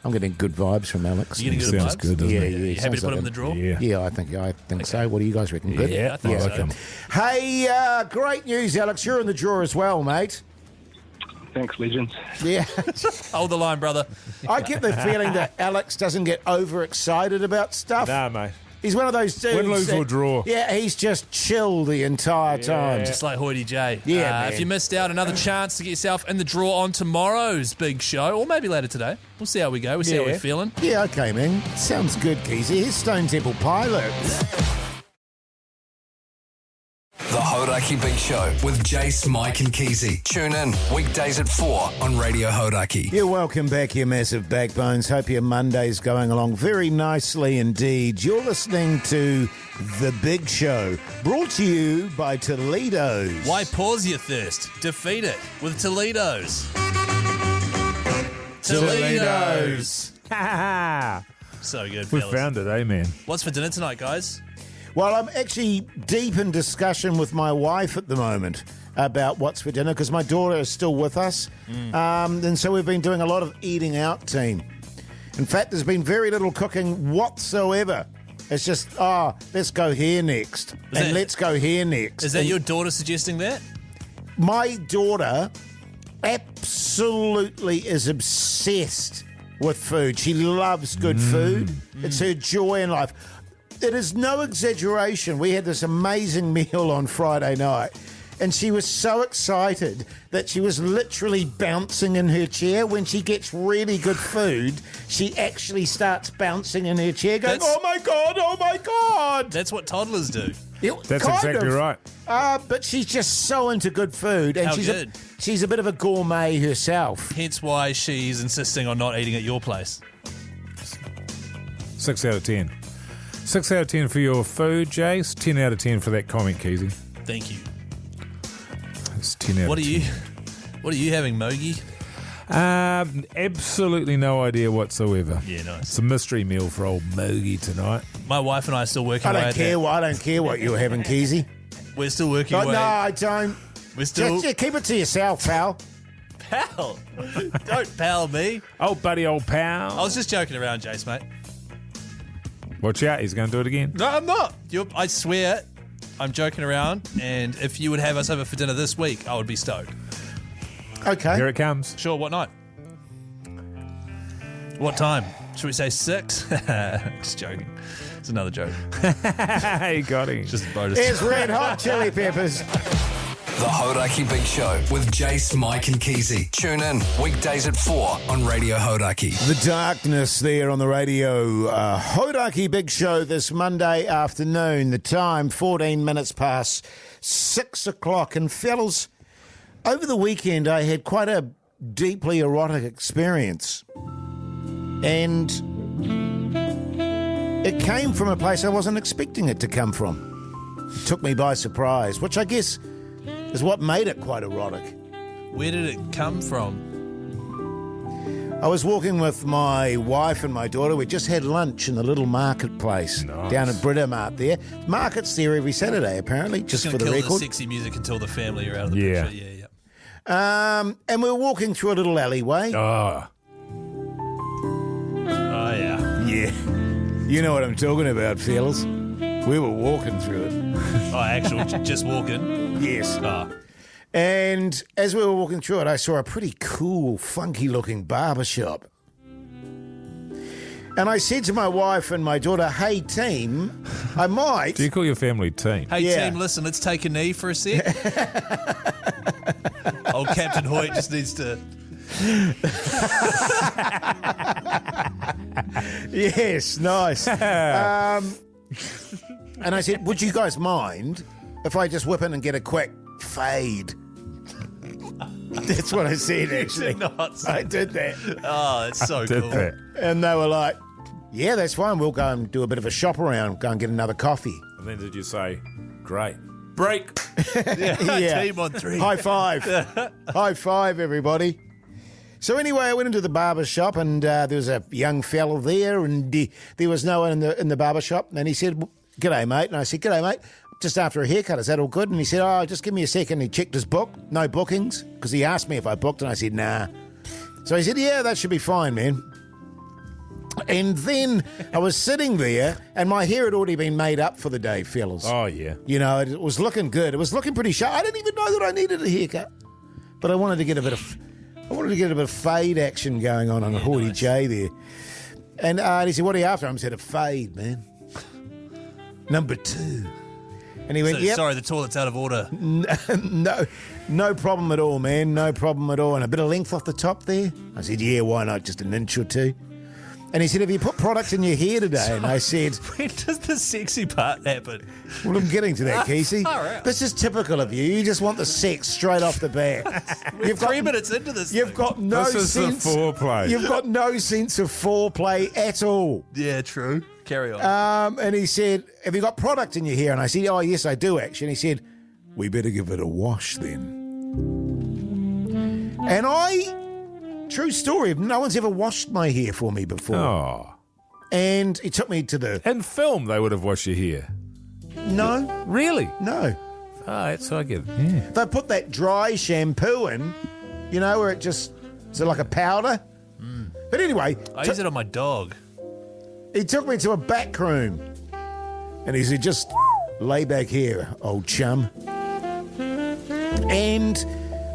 I'm getting good vibes from Alex. You getting good Sounds vibes? good, doesn't Yeah, it? yeah. You happy to put him in the draw? Yeah. Yeah, I think so. What do you guys reckon? Good? Yeah, I think so. Hey, great news, Alex. You're in the draw as well, mate. Thanks, legends. Yeah. Hold the line, brother. I get the feeling that Alex doesn't get overexcited about stuff. Nah, mate. He's one of those dudes. Win, lose, that- or draw. Yeah, he's just chill the entire time. Just like Hoyte J. Yeah, man. If you missed out, another chance to get yourself in the draw on tomorrow's big show, or maybe later today. We'll see how we go. We'll see how we're feeling. Yeah, okay, man. Sounds good, Keyzie. Here's Stone Temple Pilots. The Hauraki Big Show with Jase, Mike and Keyzie. Tune in weekdays at 4 on Radio Hauraki. Yeah, welcome back, you massive backbones. Hope your Monday's going along very nicely indeed. You're listening to The Big Show, brought to you by Te-Ledoz. Why pause your thirst? Defeat it with Te-Ledoz. Te-Ledoz. So good, We fellas. found it, eh, man? What's for dinner tonight, guys? Well, I'm actually deep in discussion with my wife at the moment about what's for dinner because my daughter is still with us. And so we've been doing a lot of eating out, team. In fact, there's been very little cooking whatsoever. It's just, let's go here next. And let's go here next. Is that And your daughter suggesting that? my daughter absolutely is obsessed with food. She loves good food. It's her joy in life. It is no exaggeration. We had this amazing meal on Friday night, and she was so excited that she was literally bouncing in her chair. When she gets really good food, she actually starts bouncing in her chair, going, That's- "Oh my God, oh my God." That's what toddlers do. That's Kind exactly of. right. But she's just so into good food, and How she's good? she's a bit of a gourmet herself. Hence why she's insisting on not eating at your place. 6 out of 10. 6 out of 10 for your food, Jase. 10 out of 10 for that comment, Keyzie. Thank you. It's 10 out What of are 10. What are you having, Mogey? Absolutely no idea whatsoever. Yeah, nice. It's a mystery meal for old Mogey tonight. My wife and I are still working I away don't at care. that. I don't care what you're having, Keyzie. We're still working Oh, away. no, I don't. We're still... Just keep it to yourself, pal. Pal. Don't pal me. Oh, buddy, old pal. I was just joking around, Jace, mate. Watch out, he's going to do it again. No, I'm not. I swear, I'm joking around. And if you would have us over for dinner this week, I would be stoked. Okay. Here it comes. Sure, what night? What time? Should we say 6? Just joking. It's another joke. He got him. Just a bonus. Here's Red Hot Chili Peppers. The Hauraki Big Show with Jase, Mike and Keyzie. Tune in weekdays at 4 on Radio Hauraki. The darkness there on the radio. Hauraki Big Show this Monday afternoon. The time, 14 minutes past 6 o'clock. And fellas, over the weekend I had quite a deeply erotic experience. And it came from a place I wasn't expecting it to come from. It took me by surprise, which I guess is what made it quite erotic. Where did it come from? I was walking with my wife and my daughter. We just had lunch in the little marketplace down at Britomart there. Market's there every Saturday, apparently, just for Gonna the kill record. the sexy music until the family are out of the Yeah. picture. Yeah. And we were walking through a little alleyway. Oh, Oh, yeah. Yeah. You know what I'm talking about, fellas. We were walking through it. Oh, actual, just walking. Yes. Oh. And as we were walking through it, I saw a pretty cool, funky-looking barber shop. And I said to my wife and my daughter, "Hey, team, I might." do you call your family team? Hey, Yeah. team, listen, let's take a knee for a sec. Old Captain Hoyte just needs to... Yes, nice. And I said, "Would you guys mind if I just whip in and get a quick fade?" That's what I said, actually. Not. I did that. Oh, that's so Did cool. that. And they were like, "Yeah, that's fine. We'll go and do a bit of a shop around, go and get another coffee." And then did you say, great. Break. Yeah. Team on 3. High five. High five, everybody. So anyway, I went into the barber shop, and there was a young fella there, and there was no one in the barber shop. And he said, "G'day, mate." And I said, "G'day, mate. Just after a haircut, is that all good?" And he said, "Oh, just give me a second." He checked his book, no bookings, because he asked me if I booked, and I said, "Nah." So he said, "Yeah, that should be fine, man." And then I was sitting there, and my hair had already been made up for the day, fellas. Oh, yeah. You know, it was looking good. It was looking pretty sharp. I didn't even know that I needed a haircut, but I wanted to get a bit of fade action going on a Hoyte J there. And he said, "What are you after?" I said, "A fade, man. Number 2." And he went, "Yep." Sorry, the toilet's out of order. No problem at all, man. No problem at all. And a bit of length off the top there. I said, "Yeah, why not? Just an inch or two." And he said, "Have you put product in your hair today?" And I said, when does the sexy part happen? "Well, I'm getting to that, Keyzie. Right. This is typical of you. You just want the sex straight off the bat. We're 3 minutes into this. You've got no This is the foreplay. You've got no sense of foreplay at all." Yeah, true. Carry on. And he said, "Have you got product in your hair?" And I said, "Oh, yes, I do, actually." And he said, "We better give it a wash then." And true story, no one's ever washed my hair for me before. Oh. And he took me to the... In film, they would have washed your hair. No. Really? No. Oh, that's so I get it. Yeah. They put that dry shampoo in, you know, where it just... Is it like a powder? But anyway... I use it on my dog. He took me to a back room. And he said, "Just lay back here, old chum." And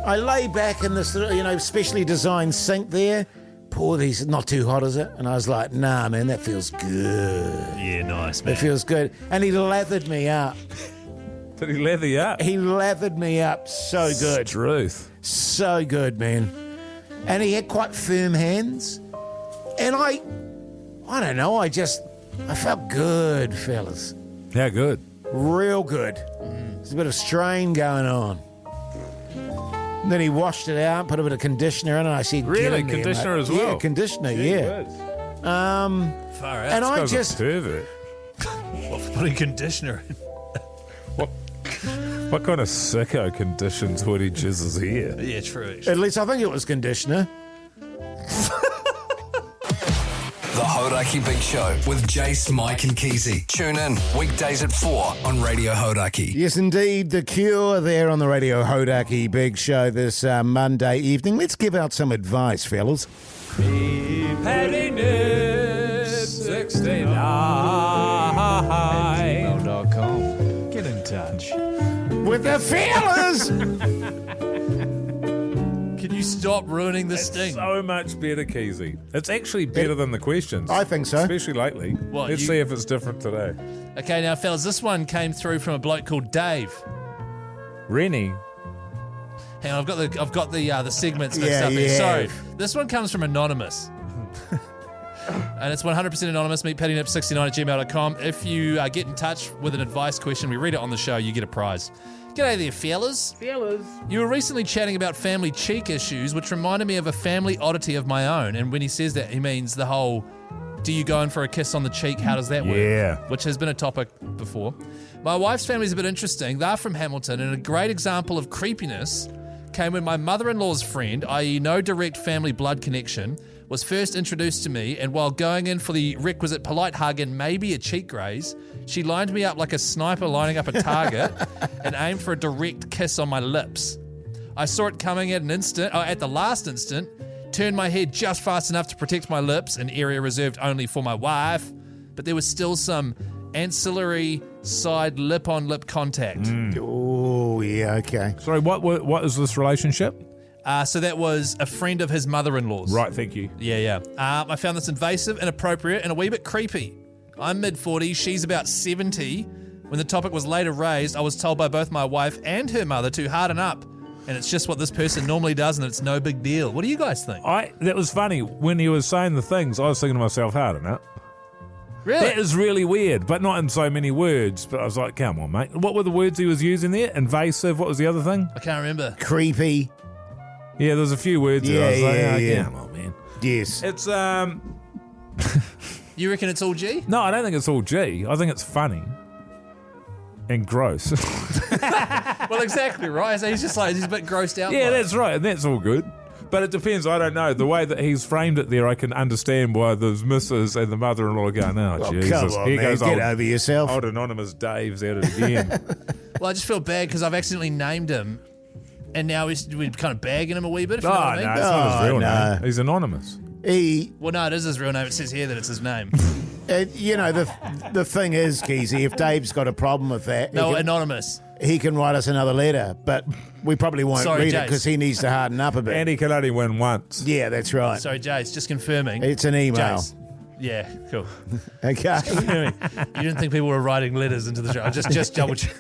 I lay back in this, specially designed sink there. Pour these, not too hot, is it? And I was like, "Nah, man, that feels good." Yeah, nice, man. It feels good. And he lathered me up. Did he leather you up? He lathered me up so good. Truth. So good, man. And he had quite firm hands. And I don't know, I felt good, fellas. How good? Real good. There's a bit of strain going on. And then he washed it out, put a bit of conditioner in, and I said, Really? "Get in there, Conditioner mate." as well? Yeah, conditioner, yeah. Far out. And I Guy's just... a pervert. What for putting conditioner in? What kind of sicko conditions would he jizz his hair? Yeah, true. At least I think it was conditioner. The Hauraki Big Show with Jase, Mike and Keyzie. Tune in weekdays at 4 on Radio Hauraki. Yes, indeed. The Cure there on the Radio Hauraki Big Show this Monday evening. Let's give out some advice, fellas. Pettiness 69. gmail.com. Get in touch. With the fellas! Can you stop ruining this thing? So much better, Keyzie. It's actually better than the questions. I think so. Especially lately. What, Let's see if it's different today. Okay, now, fellas, this one came through from a bloke called Dave. Rennie. Hang on, I've got the segments mixed Yeah, up there. yeah. Sorry. This one comes from Anonymous. And it's 100% anonymous, meetpettinip69@gmail.com. If you get in touch with an advice question, we read it on the show, you get a prize. G'day there, fellas. You were recently chatting about family cheek issues, which reminded me of a family oddity of my own. And when he says that, he means the whole, do you go in for a kiss on the cheek? How does that work? Yeah. Which has been a topic before. My wife's family is a bit interesting. They're from Hamilton, and a great example of creepiness came when my mother-in-law's friend, i.e. no direct family blood connection, was first introduced to me, and while going in for the requisite polite hug and maybe a cheek graze, she lined me up like a sniper lining up a target and aimed for a direct kiss on my lips. I saw it coming at the last instant, turned my head just fast enough to protect my lips, an area reserved only for my wife, but there was still some ancillary side lip-on-lip contact. Oh, yeah, okay. Sorry, what is this relationship? So that was a friend of his mother-in-law's. Right, thank you. Yeah. I found this invasive, inappropriate, and a wee bit creepy. I'm mid-40s, she's about 70. When the topic was later raised, I was told by both my wife and her mother to harden up. And it's just what this person normally does, and it's no big deal. What do you guys think? That was funny. When he was saying the things, I was thinking to myself, harden up. Really? That is really weird, but not in so many words. But I was like, come on, mate. What were the words he was using there? Invasive. What was the other thing? I can't remember. Creepy. Yeah, there's a few words there. I was like, come on, man. Yes. It's, You reckon it's all G? No, I don't think it's all G. I think it's funny. And gross. Well, exactly right. So he's a bit grossed out. Yeah, by it. that's right. And that's all good. But it depends. I don't know. The way that he's framed it there, I can understand why the missus and the mother-in-law are going, oh, Jesus. Come on, Here man. goes Get old, over yourself. old anonymous Dave's at it again. Well, I just feel bad because I've accidentally named him, and now we're kind of bagging him a wee bit, if you know what I mean. No, it's not his real no. name. He's anonymous. Well, no, it is his real name. It says here that it's his name. You know, the thing is, Keyzie, if Dave's got a problem with that... No, anonymous. He can write us another letter, but we probably won't read it because he needs to harden up a bit. And he can only win once. Yeah, that's right. Sorry, Jase, just confirming. It's an email. Jase. Yeah, cool. Okay. You didn't think people were writing letters into the show. Just double check.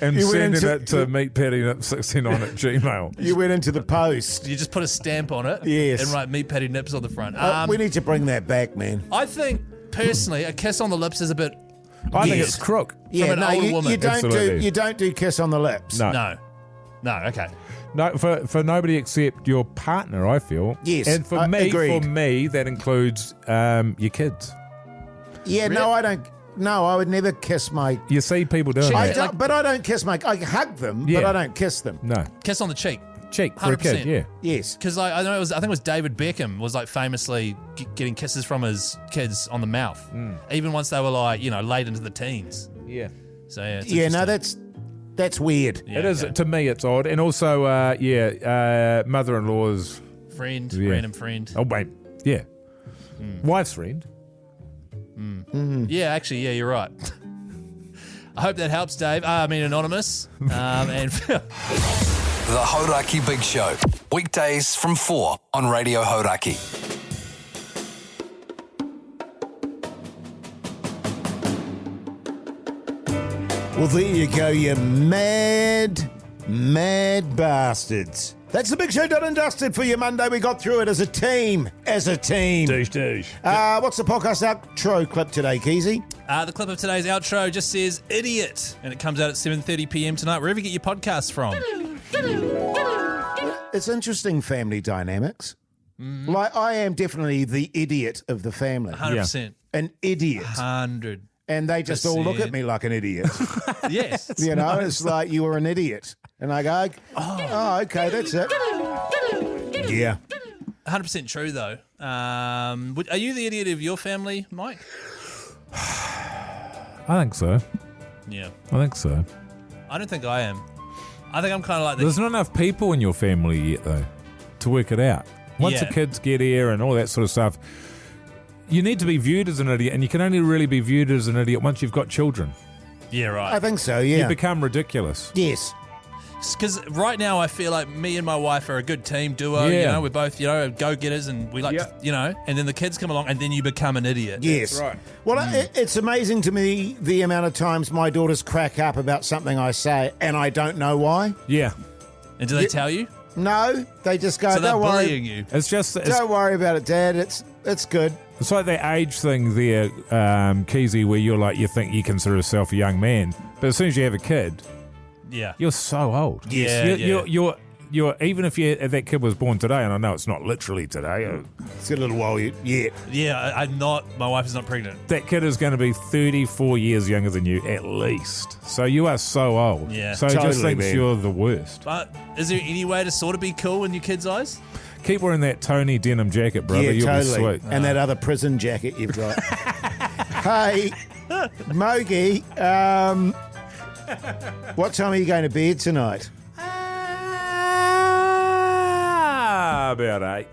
And sending it to meatpattynip69 at Gmail. You went into the post. You just put a stamp on it. Yes. And write Meat Patty Nips on the front. We need to bring that back, man. I think, personally, a kiss on the lips is a bit... I think it's crook. Yeah, from an older woman. You don't do kiss on the lips. No, okay. No, for nobody except your partner, I feel. Yes, and for me, that includes your kids. Yeah, Really? no, I don't. No, I would never kiss my. You see people doing that. But I don't kiss my. I hug them, but I don't kiss them. No, Kiss on the cheek. for a kid. Yeah. Yes, Because I know I think it was David Beckham was like famously getting kisses from his kids on the mouth, even once they were like late into the teens. Yeah. So yeah, it's yeah. No, interesting. that's weird. Yeah, It is, okay. to me, it's odd. And also, mother-in-law's... Friend, Yeah. random friend. Oh, wait. Yeah. Wife's friend. Yeah, actually, yeah, you're right. I hope that helps, Dave. Anonymous. And The Hauraki Big Show. Weekdays from 4 on Radio Hauraki. Well, there you go, you mad bastards. That's the Big Show done and dusted for you Monday. We got through it as a team. Douche. What's the podcast outro clip today, Keyzie? the clip of today's outro just says idiot, and it comes out at 7:30 p.m. tonight, wherever you get your podcasts from. It's interesting family dynamics. Like, I am definitely the idiot of the family. 100%. An idiot. 100. And they just all look at me like an idiot. Yes. You know, it's like, you were an idiot. And I go, oh, okay, that's it. Yeah. 100% true, though. Are you the idiot of your family, Mike? I think so. Yeah. I think so. I don't think I am. I think I'm kind of like There's not enough people in your family yet, though, to work it out. Once the kids get here and all that sort of stuff, you need to be viewed as an idiot, and you can only really be viewed as an idiot once you've got children. Yeah, right. I think so, yeah. You become ridiculous. Yes. Because right now I feel like me and my wife are a good team duo. Yeah. You know, we're both, go-getters, and we like to, and then the kids come along and then you become an idiot. Yes. That's right. Well, it's amazing to me the amount of times my daughters crack up about something I say and I don't know why. Yeah. And do they tell you? No, they just go, So they're don't worry. bullying you. It's just... Don't worry about it, Dad. It's good. It's like that age thing there, Keyzie, where you're like, you think you consider yourself a young man, but as soon as you have a kid, Yeah. you're so old. Yes. You're even if that kid was born today, and I know it's not literally today, It's got a little while yet. Yeah, my wife is not pregnant. that kid is going to be 34 years younger than you at least. So you are so old. Yeah. So he just Totally, thinks man. you're the worst. But is there any way to sort of be cool in your kids' eyes? Keep wearing that Tony denim jacket, brother. Yeah, You'll totally. be sweet. And that other prison jacket you've got. Hey, Mogey, what time are you going to bed tonight? About 8.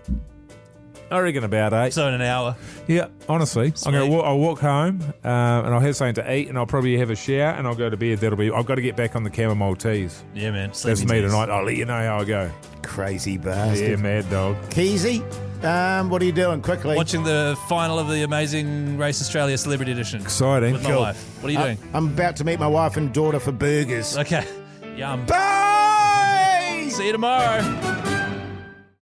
I reckon about 8. So in an hour. Yeah, honestly, I'll walk home and I'll have something to eat, and I'll probably have a shower, and I'll go to bed. I've got to get back on the chamomile teas. Yeah, man. That's me Sleeping teas. tonight. I'll let you know how I go. Crazy bastard. Yeah, mad dog. Keyzie, what are you doing quickly? Watching the final of the Amazing Race Australia Celebrity Edition. Exciting. With my wife. What are you doing? I'm about to meet my wife and daughter for burgers. Okay. Yum. Bye! See you tomorrow.